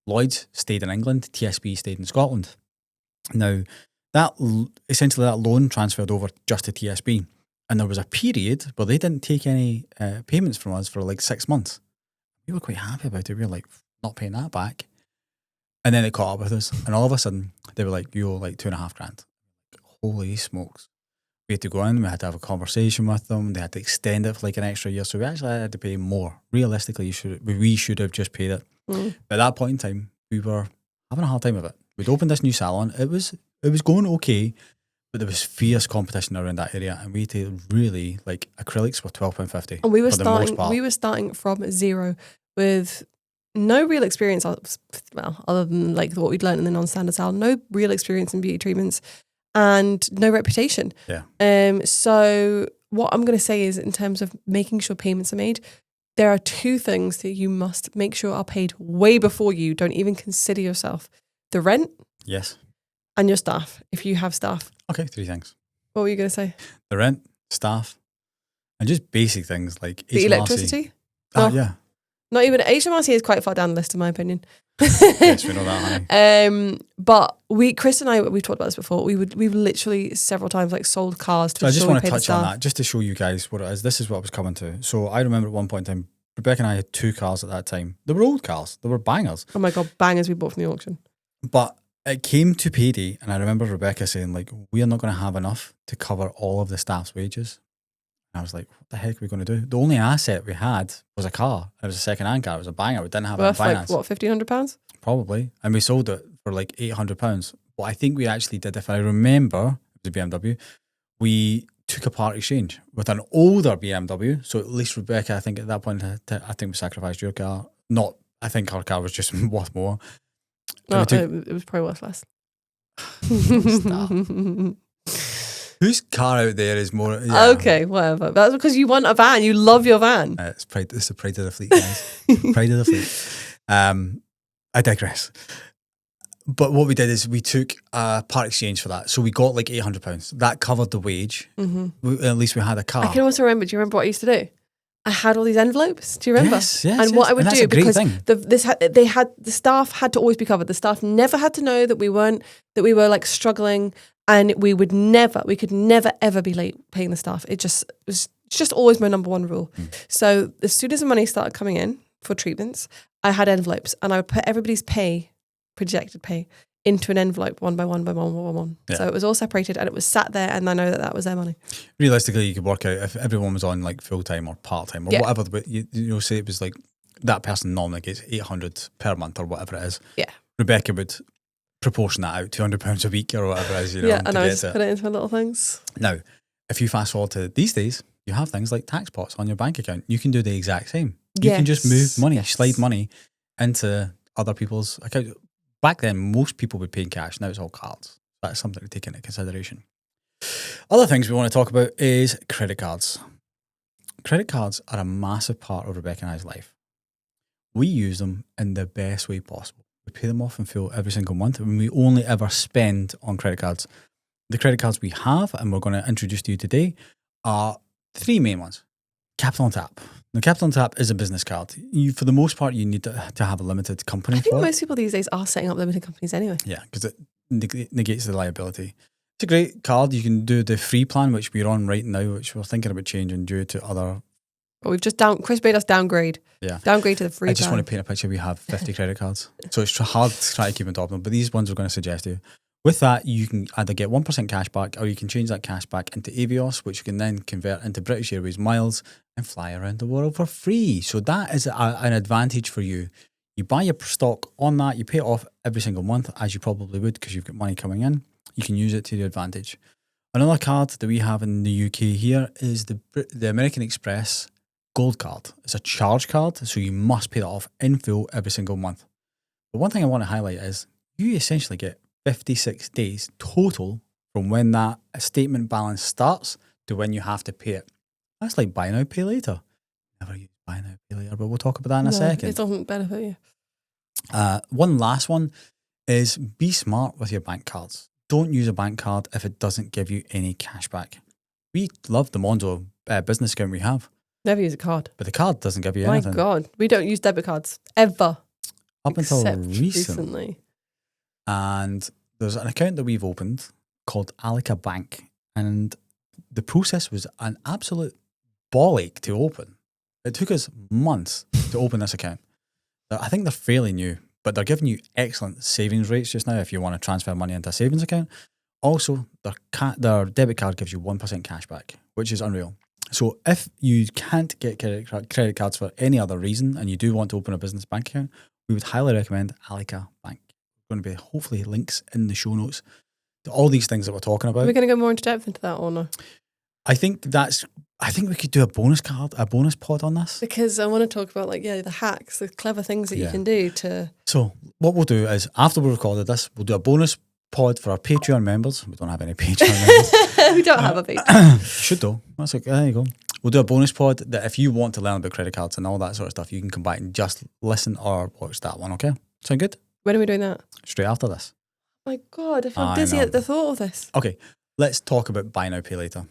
Lloyd's stayed in England, TSB stayed in Scotland. Now, that essentially that loan transferred over just to TSB. And there was a period where they didn't take any payments from us for like 6 months. We were quite happy about it. We were like, not paying that back. And then they caught up with us. And all of a sudden, they were like, you owe like $2,500. Holy smokes. We had to go in, we had to have a conversation with them. They had to extend it for like an extra year. So we actually had to pay more. Realistically, we should have just paid it. But at that point in time, we were having a hard time with it. We'd opened this new salon. It was going okay, but there was fierce competition around that area. And we had to really, like, acrylics were £12.50. And we were starting from zero with no real experience, well, other than like what we'd learned in the non-standard salon, no real experience in beauty treatments and no reputation. Yeah. So what I'm going to say is, in terms of making sure payments are made, there are 2 things that you must make sure are paid way before you don't even consider yourself. The rent. Yes. And your staff, if you have staff. Okay, 3 things. What were you going to say? The rent, staff, and just basic things like The HMRC. electricity? Oh, No. yeah. Not even, HMRC is quite far down the list in my opinion. Yes, we know that, honey. But Chris and I, we've talked about this before. We've literally several times like sold cars to. So I just ensure we want to paid the touch on staff. that, just to show you guys what it is. This is what I was coming to. So I remember at one point in time, Rebecca and I had 2 cars at that time. They were old cars. They were bangers. Oh my God, bangers we bought from the auction. But it came to payday, and I remember Rebecca saying, like, we are not going to have enough to cover all of the staff's wages. And I was like, what the heck are we going to do? The only asset we had was a car. It was a second-hand car. It was a banger. We didn't have it in Worth like, finance. what, £1,500? Probably. And we sold it for like £800. What I think we actually did, if I remember, it was a BMW, we took a part exchange with an older BMW. So at least Rebecca, I think at that point, I think we sacrificed your car. Not, I think our car was just worth more. No, it was probably worth less. Stop. Whose car out there is more? Yeah. Okay, whatever. That's because you want a van. You love your van. It's the pride of the fleet, guys. Pride of the fleet. I digress. But what we did is we took a part exchange for that. So we got like £800. That covered the wage. Mm-hmm. At least we had a car. I can also remember, do you remember what I used to do? I had all these envelopes. Do you remember? Yes. And what I would do, because the the staff had to always be covered. The staff never had to know that we were like struggling, and we could never ever be late paying the staff. It's just always my number one rule. So as soon as the money started coming in for treatments, I had envelopes, and I would put everybody's projected pay, into an envelope one by one by one. Yeah. So it was all separated, and it was sat there, and I know that was their money. Realistically, you could work out if everyone was on like full time or part time or whatever. But you say it was like that person normally gets $800 per month or whatever it is. Yeah. Rebecca would proportion that out, £200 a week or whatever it is. You know, Yeah, and I just put it into my little things. Now, if you fast forward to these days, you have things like tax pots on your bank account. You can do the exact same. You can just move money, slide money into other people's accounts. Back then, most people would pay in cash. Now it's all cards. That's something to take into consideration. Other things we want to talk about is credit cards. Credit cards are a massive part of Rebecca and I's life. We use them in the best way possible. We pay them off in full every single month, and we only ever spend on credit cards. The credit cards we have, and we're going to introduce to you today, are 3 main ones. Capital on Tap. Now, Capital on Tap is a business card. For the most part, you need to have a limited company I think for most people these days are setting up limited companies anyway. Yeah, because it negates the liability. It's a great card. You can do the free plan, which we're on right now, which we're thinking about changing due to other... But we've just Chris made us downgrade. Yeah. Downgrade to the free plan. I just want to paint a picture. We have 50 credit cards. So it's hard to try to keep on top of them. But these ones we're going to suggest to you. With that, you can either get 1% cash back, or you can change that cash back into Avios, which you can then convert into British Airways miles and fly around the world for free. So that is an advantage for you. You buy your stock on that, you pay it off every single month, as you probably would because you've got money coming in. You can use it to your advantage. Another card that we have in the UK here is the American Express Gold Card. It's a charge card, so you must pay that off in full every single month. But one thing I want to highlight is you essentially get 56 days total from when that statement balance starts to when you have to pay it. That's like buy now, pay later. Never use buy now, pay later, but we'll talk about that in a second. It doesn't benefit you. One last one is be smart with your bank cards. Don't use a bank card if it doesn't give you any cash back. We love the Monzo business account we have. Never use a card. But the card doesn't give you My anything. God. We don't use debit cards. Ever. up until Except recently. And there's an account that we've opened called Alica Bank, and the process was an absolute bollock to open. It took us months to open this account. I think they're fairly new, but they're giving you excellent savings rates just now if you want to transfer money into a savings account. Also, their debit card gives you 1% cash back, which is unreal. So if you can't get credit cards for any other reason and you do want to open a business bank account, we would highly recommend Alica Bank. Going to be hopefully links in the show notes to all these things that we're talking about. Are we going to go more into depth into that or no? I think we could do a bonus pod on this. Because I want to talk about the hacks, the clever things that you can do to... So what we'll do is after we've recorded this, we'll do a bonus pod for our Patreon members. We don't have any Patreon members. We don't have a Patreon. Should though. That's okay. There you go. We'll do a bonus pod that if you want to learn about credit cards and all that sort of stuff, you can come back and just listen or watch that one, okay? Sound good? When are we doing that? Straight after this. My God, I feel dizzy at the thought of this. Okay, let's talk about buy now, pay later.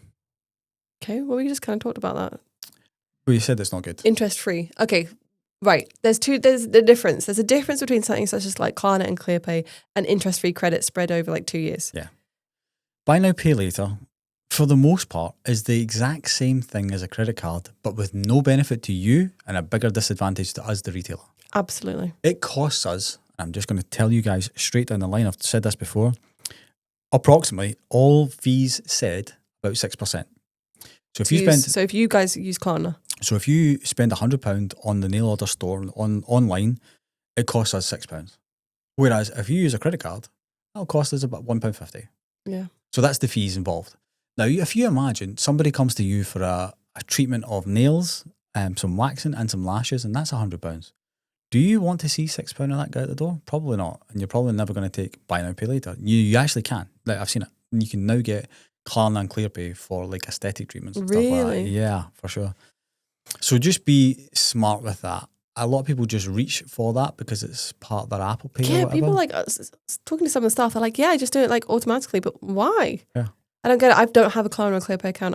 Okay, well, we just kind of talked about that. Well, you said it's not good. Interest free. Okay, right. There's the difference. There's a difference between something such as like Klarna and ClearPay and interest free credit spread over like 2 years. Yeah. Buy now, pay later, for the most part, is the exact same thing as a credit card, but with no benefit to you and a bigger disadvantage to us, the retailer. Absolutely. It costs us, I'm just going to tell you guys straight down the line, I've said this before, approximately all fees said about 6%. So if you guys use Klarna. So if you spend £100 on the nail order store online, it costs us £6. Whereas if you use a credit card, that'll cost us about £1.50. Yeah. So that's the fees involved. Now, if you imagine somebody comes to you for a treatment of nails, some waxing and some lashes, and that's £100. Do you want to see £6 of that go out the door? Probably not. And you're probably never going to take buy now, pay later. You actually can. Like, I've seen it. You can now get Klarna and ClearPay for like aesthetic treatments and stuff like that. Yeah, for sure. So just be smart with that. A lot of people just reach for that because it's part of their Apple Pay. Yeah, people like talking to some of the staff. They're like, "Yeah, I just do it like automatically." But why? Yeah, I don't get it. I don't have a Klarna or ClearPay account.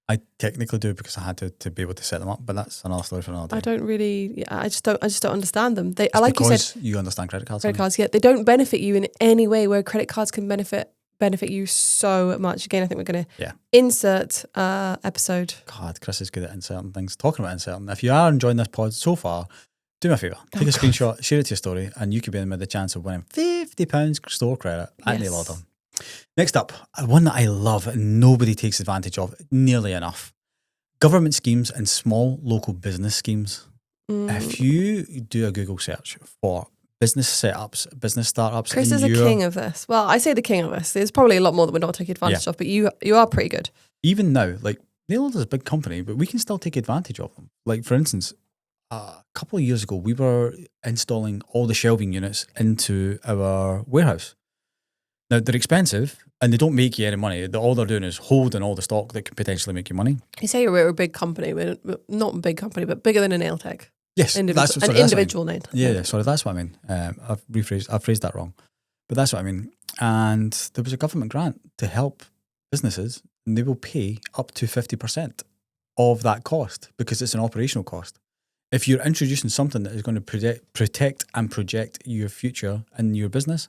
I technically do because I had to be able to set them up, but that's another story for another day. I don't really. Yeah, I just don't understand them. They, like because you said, you understand credit cards. Credit cards, yeah, they don't benefit you in any way. Where credit cards can benefit you so much. Again, I think we're going to insert episode. God, Chris is good at inserting things. Talking about inserting. If you are enjoying this pod so far, do me a favour. Take a screenshot, share it to your story, and you could be in with the chance of winning £50 store credit at nail order. Next up, one that I love and nobody takes advantage of nearly enough. Government schemes and small local business schemes. If you do a Google search for business setups, business startups. Chris is a king of this. Well, I say the king of this. There's probably a lot more that we're not taking advantage of, but you are pretty good. Even now, like, nail order is a big company, but we can still take advantage of them. Like, for instance, a couple of years ago, we were installing all the shelving units into our warehouse. Now, they're expensive and they don't make you any money. All they're doing is holding all the stock that could potentially make you money. You say we're a big company. We're not a big company, but bigger than a nail tech. Yes, individual nail tech. Yeah, sorry, that's what I mean. I've phrased that wrong. But that's what I mean. And there was a government grant to help businesses, and they will pay up to 50% of that cost because it's an operational cost. If you're introducing something that is going to protect and project your future in your business,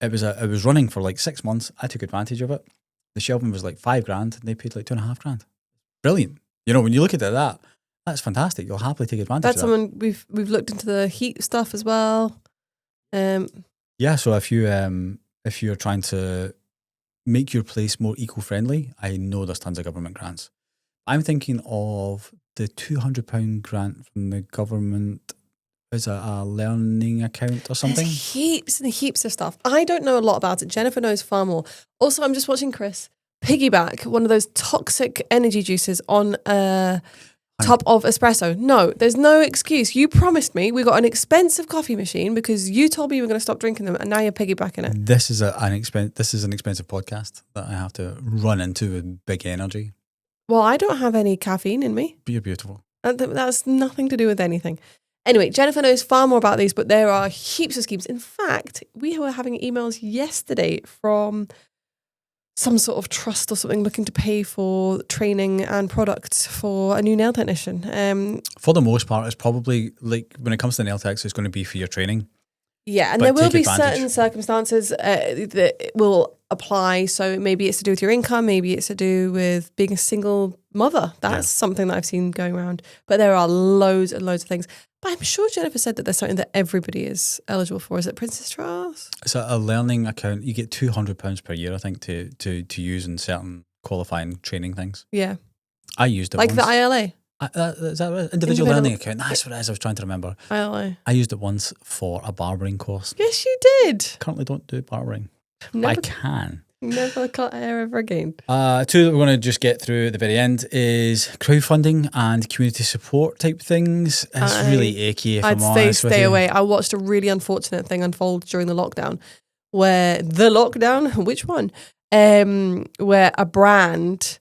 it was running for like 6 months. I took advantage of it. The shelving was like $5,000 and they paid like $2,500. Brilliant. You know, when you look at it, that's fantastic. You'll happily take advantage of that. That's someone we've looked into the heat stuff as well. Yeah, so if you're trying to make your place more eco-friendly, I know there's tons of government grants. I'm thinking of the £200 grant from the government. Is it a learning account or something? There's heaps and heaps of stuff. I don't know a lot about it. Jennifer knows far more. Also, I'm just watching Chris piggyback one of those toxic energy juices on top of espresso. No, there's no excuse. You promised me we got an expensive coffee machine because you told me you were going to stop drinking them, and now you're piggybacking it. This is an expensive podcast that I have to run into with big energy. Well, I don't have any caffeine in me. But you're beautiful. That's nothing to do with anything. Anyway, Jennifer knows far more about these, but there are heaps of schemes. In fact, we were having emails yesterday from some sort of trust or something looking to pay for training and products for a new nail technician. For the most part, it's probably like when it comes to nail techs, it's going to be for your training. Yeah, and But there will take be advantage. certain circumstances that will apply. So maybe it's to do with your income, maybe it's to do with being a single mother. That's something that I've seen going around. But there are loads and loads of things. But I'm sure Jennifer said that there's something that everybody is eligible for. Is it Princess Charles? It's a learning account. You get £200 per year, I think, to use in certain qualifying training things. Yeah. I used it Like once. the ILA? Is that right? Individual learning account? That's what it is. I was trying to remember. ILA. I used it once for a barbering course. Yes, you did. Currently don't do barbering. I Never, can. never cut hair ever again. Two that we're going to just get through at the very end is crowdfunding and community support type things. It's really achy, if I'd I'm say honest with stay you. away. I watched a really unfortunate thing unfold during the lockdown, which one? Where a brand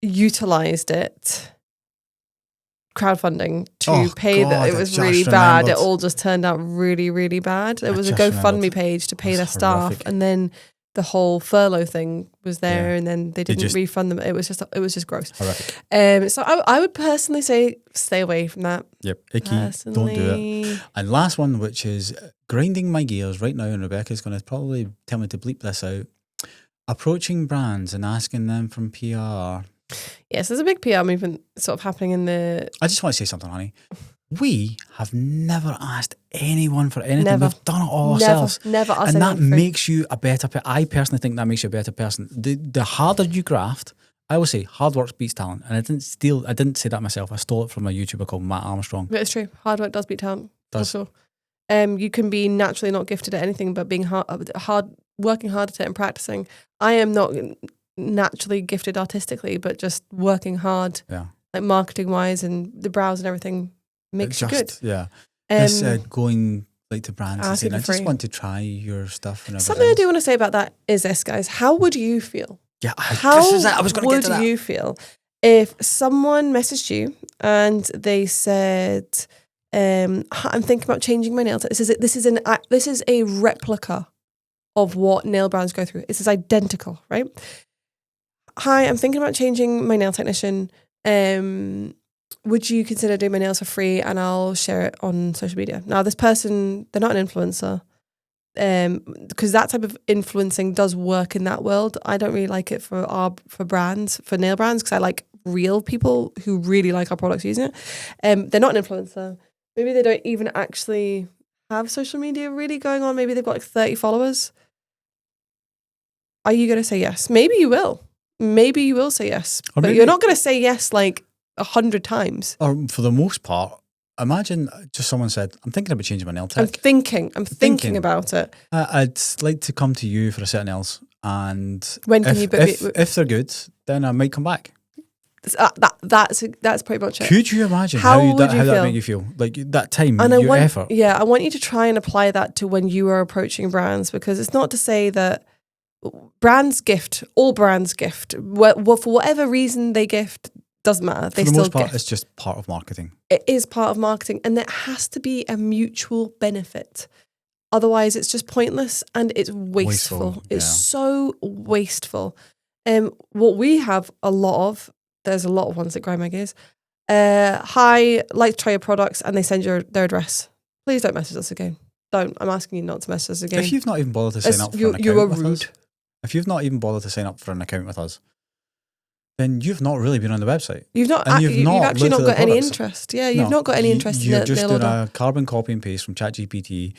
utilized it, crowdfunding to pay that. It was really bad. It all just turned out really, really bad. It was a GoFundMe page to pay their staff, and then the whole furlough thing was there, and then they didn't refund them. It was just gross. Horrific. So I would personally say stay away from that. Yep, icky. Don't do it. And last one, which is grinding my gears right now, and Rebecca's going to probably tell me to bleep this out. Approaching brands and asking them from PR. Yes, there's a big PR movement sort of happening in the... I just want to say something, honey. We have never asked anyone for anything. Never. We've done it all ourselves. Never asked And anyone that for free. makes you a better person. I personally think that makes you a better person. The harder you graft, I always say hard work beats talent. And I didn't say that myself. I stole it from a YouTuber called Matt Armstrong. But it's true. Hard work does beat talent. Does. For sure. You can be naturally not gifted at anything, but being working hard at it and practicing. I am not naturally gifted artistically, but just working hard, like marketing wise, and the brows and everything makes you good. Yeah. It's going like to brands and saying, I just want to try your stuff. And something I do want to say about that is this, guys. How would you feel? Yeah, how this is it. I was going to get to that. would you feel if someone messaged you and they said, "I'm thinking about changing my nails. This is a replica of what nail brands go through. This is identical, right? Hi, I'm thinking about changing my nail technician. Would you consider doing my nails for free, and I'll share it on social media?" Now, this person, they're not an influencer, because that type of influencing does work in that world. I don't really like it for brands, for nail brands, because I like real people who really like our products using it. They're not an influencer. Maybe they don't even actually have social media really going on. Maybe they've got like 30 followers. Are you going to say yes? Maybe you will. Maybe you will say yes. Or but you're not going to say yes like 100 times. Or for the most part, imagine just someone said, I'm thinking about changing my nail tech. I'm thinking about it. I'd like to come to you for a set of nails. And when can you book if they're good, then I might come back. That's pretty much it. Could you imagine how that make you feel? Like that time, and your effort. Yeah, I want you to try and apply that to when you are approaching brands, because it's not to say that all brands gift. For whatever reason they gift, doesn't matter. They for the still most part, gift. it's just part of marketing. It is part of marketing, and there has to be a mutual benefit. Otherwise, it's just pointless and it's wasteful. It's so wasteful. What we have a lot of, there's a lot of ones that grind my gears. Hi, like to try your products, and they send their address. Please don't message us again. Don't. I'm asking you not to message us again. If you've not even bothered to sign up for an account you are with rude. us, if you've not even bothered to sign up for an account with us, then you've not really been on the website. You've actually not got any interest. Yeah, you've not got any interest in it. You're just doing a carbon copy and paste from ChatGPT.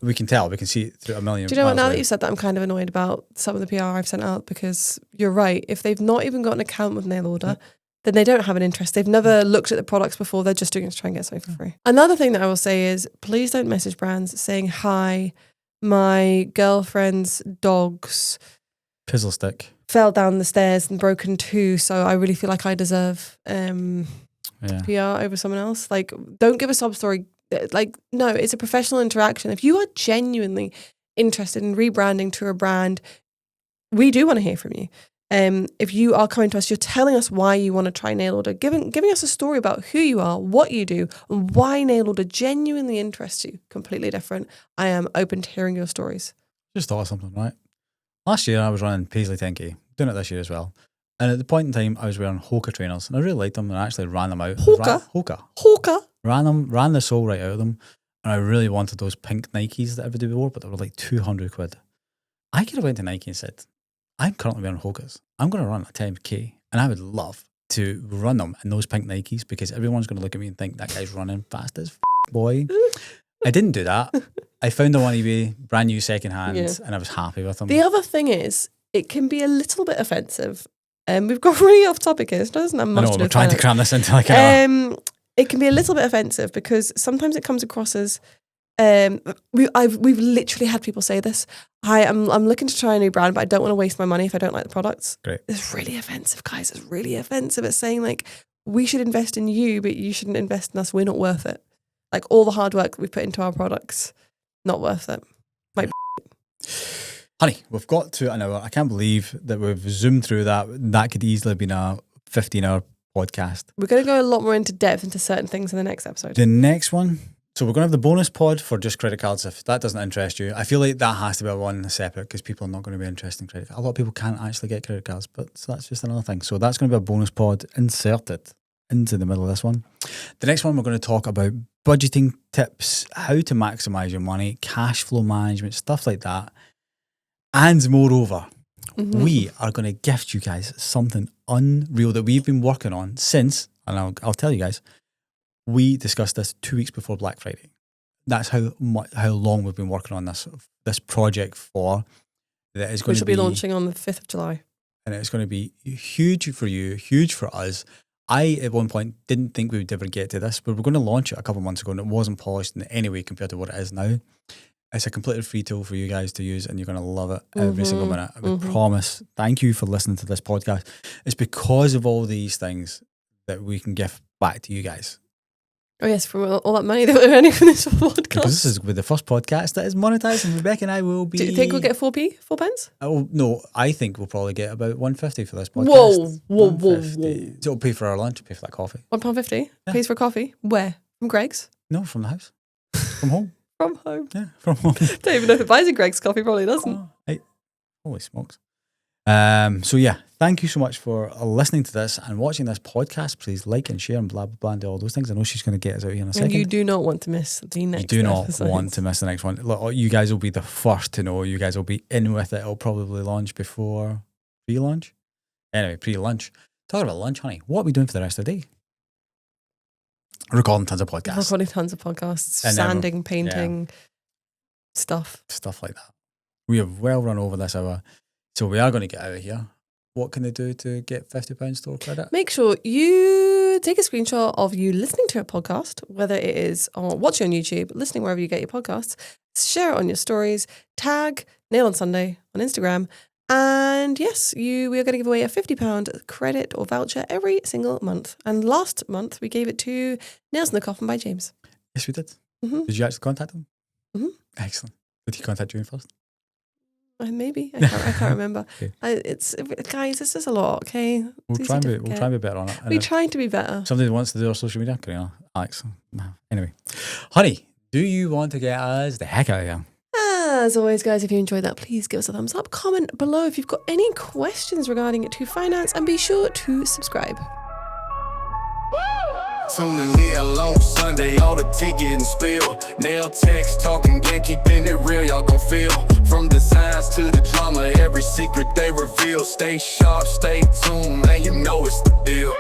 We can tell. We can see it through a million. Do you know what? Now that you said that, I'm kind of annoyed about some of the PR I've sent out, because you're right. If they've not even got an account with Nail Order, then they don't have an interest. They've never looked at the products before. They're just doing it to try and get something for free. Another thing that I will say is, please don't message brands saying, "Hi, my girlfriend's dog's pizzle stick fell down the stairs and broken too, so I really feel like I deserve PR over someone else." Like, don't give a sob story. Like, no, it's a professional interaction. If you are genuinely interested in rebranding to a brand, we do want to hear from you. If you are coming to us, you're telling us why you want to try Nail Order, giving us a story about who you are, what you do, and why Nail Order genuinely interests you. Completely different. I am open to hearing your stories. Just thought of something, right? Last year I was running Paisley 10K, doing it this year as well. And at the point in time, I was wearing Hoka trainers, and I really liked them, and I actually ran them out. Hoka. Ran the sole right out of them, and I really wanted those pink Nikes that everybody wore, but they were like 200 quid. I could have went to Nike and said, I'm currently wearing Hokas. I'm going to run a 10K, and I would love to run them in those pink Nikes because everyone's going to look at me and think that guy's running fast as boy. I didn't do that. I found them on eBay, brand new secondhand, and I was happy with them. The other thing is, it can be a little bit offensive. We've got really off topic here. So it doesn't have much to do with we're trying to cram this into like it can be a little bit offensive because sometimes it comes across as we've literally had people say this. I'm looking to try a new brand, but I don't want to waste my money if I don't like the products. Great. It's really offensive, guys. It's really offensive. It's saying like we should invest in you, but you shouldn't invest in us. We're not worth it. Like all the hard work that we put into our products, not worth it. Like, honey, we've got to an hour. I can't believe that we've zoomed through that. That could easily have been a 15-hour podcast. We're going to go a lot more into depth into certain things in the next episode. The next one, so we're going to have the bonus pod for just credit cards. If that doesn't interest you, I feel like that has to be one separate because people are not going to be interested in credit cards. A lot of people can't actually get credit cards, but so that's just another thing. So that's going to be a bonus pod inserted into the middle of this one. The next one, we're going to talk about budgeting tips, how to maximize your money, cash flow management, stuff like that. And moreover, we are going to gift you guys something unreal that we've been working on since, and I'll tell you guys, we discussed this 2 weeks before Black Friday. That's how long we've been working on this project for. That is going Which will be launching on the 5th of July. And it's going to be huge for you, huge for us. I, at one point, didn't think we would ever get to this, but we're going to launch it a couple of months ago, and it wasn't polished in any way compared to what it is now. It's a completely free tool for you guys to use, and you're going to love it every single minute. We promise. Thank you for listening to this podcast. It's because of all these things that we can give back to you guys. Oh yes, from all that money that we're earning from this podcast. Because this is with the first podcast that is monetized, and Rebecca and I will be... Do you think we'll get 4p? 4 pence? Oh, no, I think we'll probably get about 150 for this podcast. Whoa. So it'll pay for our lunch, pay for that coffee. £1.50? Yeah. Pays for coffee? Where? From Greg's? No, from the house. From home. From home? Yeah, from home. Don't even know if it buys a Greg's coffee, probably doesn't. Holy smokes. So yeah, thank you so much for listening to this and watching this podcast. Please like and share and blah, blah, blah, and do all those things. I know she's going to get us out here in a second. And you do not want to miss the next You do not episode. want to miss the next one. Look, you guys will be the first to know. You guys will be in with it. It'll probably launch before pre-launch. Anyway, pre-lunch. Talking about lunch, honey, what are we doing for the rest of the day? Recording tons of podcasts. And sanding, painting, stuff like that. We have well run over this hour. So we are going to get out of here. What can they do to get £50 store credit? Make sure you take a screenshot of you listening to a podcast, whether it is watching on YouTube, listening wherever you get your podcasts, share it on your stories, tag Nail on Sunday on Instagram. And yes, we are going to give away a £50 credit or voucher every single month. And last month we gave it to Nails in the Coffin by James. Yes, we did. Did you actually contact him? Excellent. Did he contact you first? Maybe. I can't remember. Okay. Guys, this is a lot, okay? We'll try and be better on it. We're trying to be better. Somebody wants to do our social media? Can you, Alex? Anyway. Honey, do you want to get us the heck out of here? As always, guys, if you enjoyed that, please give us a thumbs up. Comment below if you've got any questions regarding it to finance, and be sure to subscribe. Soon to leave alone Sunday, all the tea getting spilled. Nail text, talking game, keeping it real, y'all gon' feel. From the signs to the drama, every secret they reveal. Stay sharp, stay tuned, man, you know it's the deal.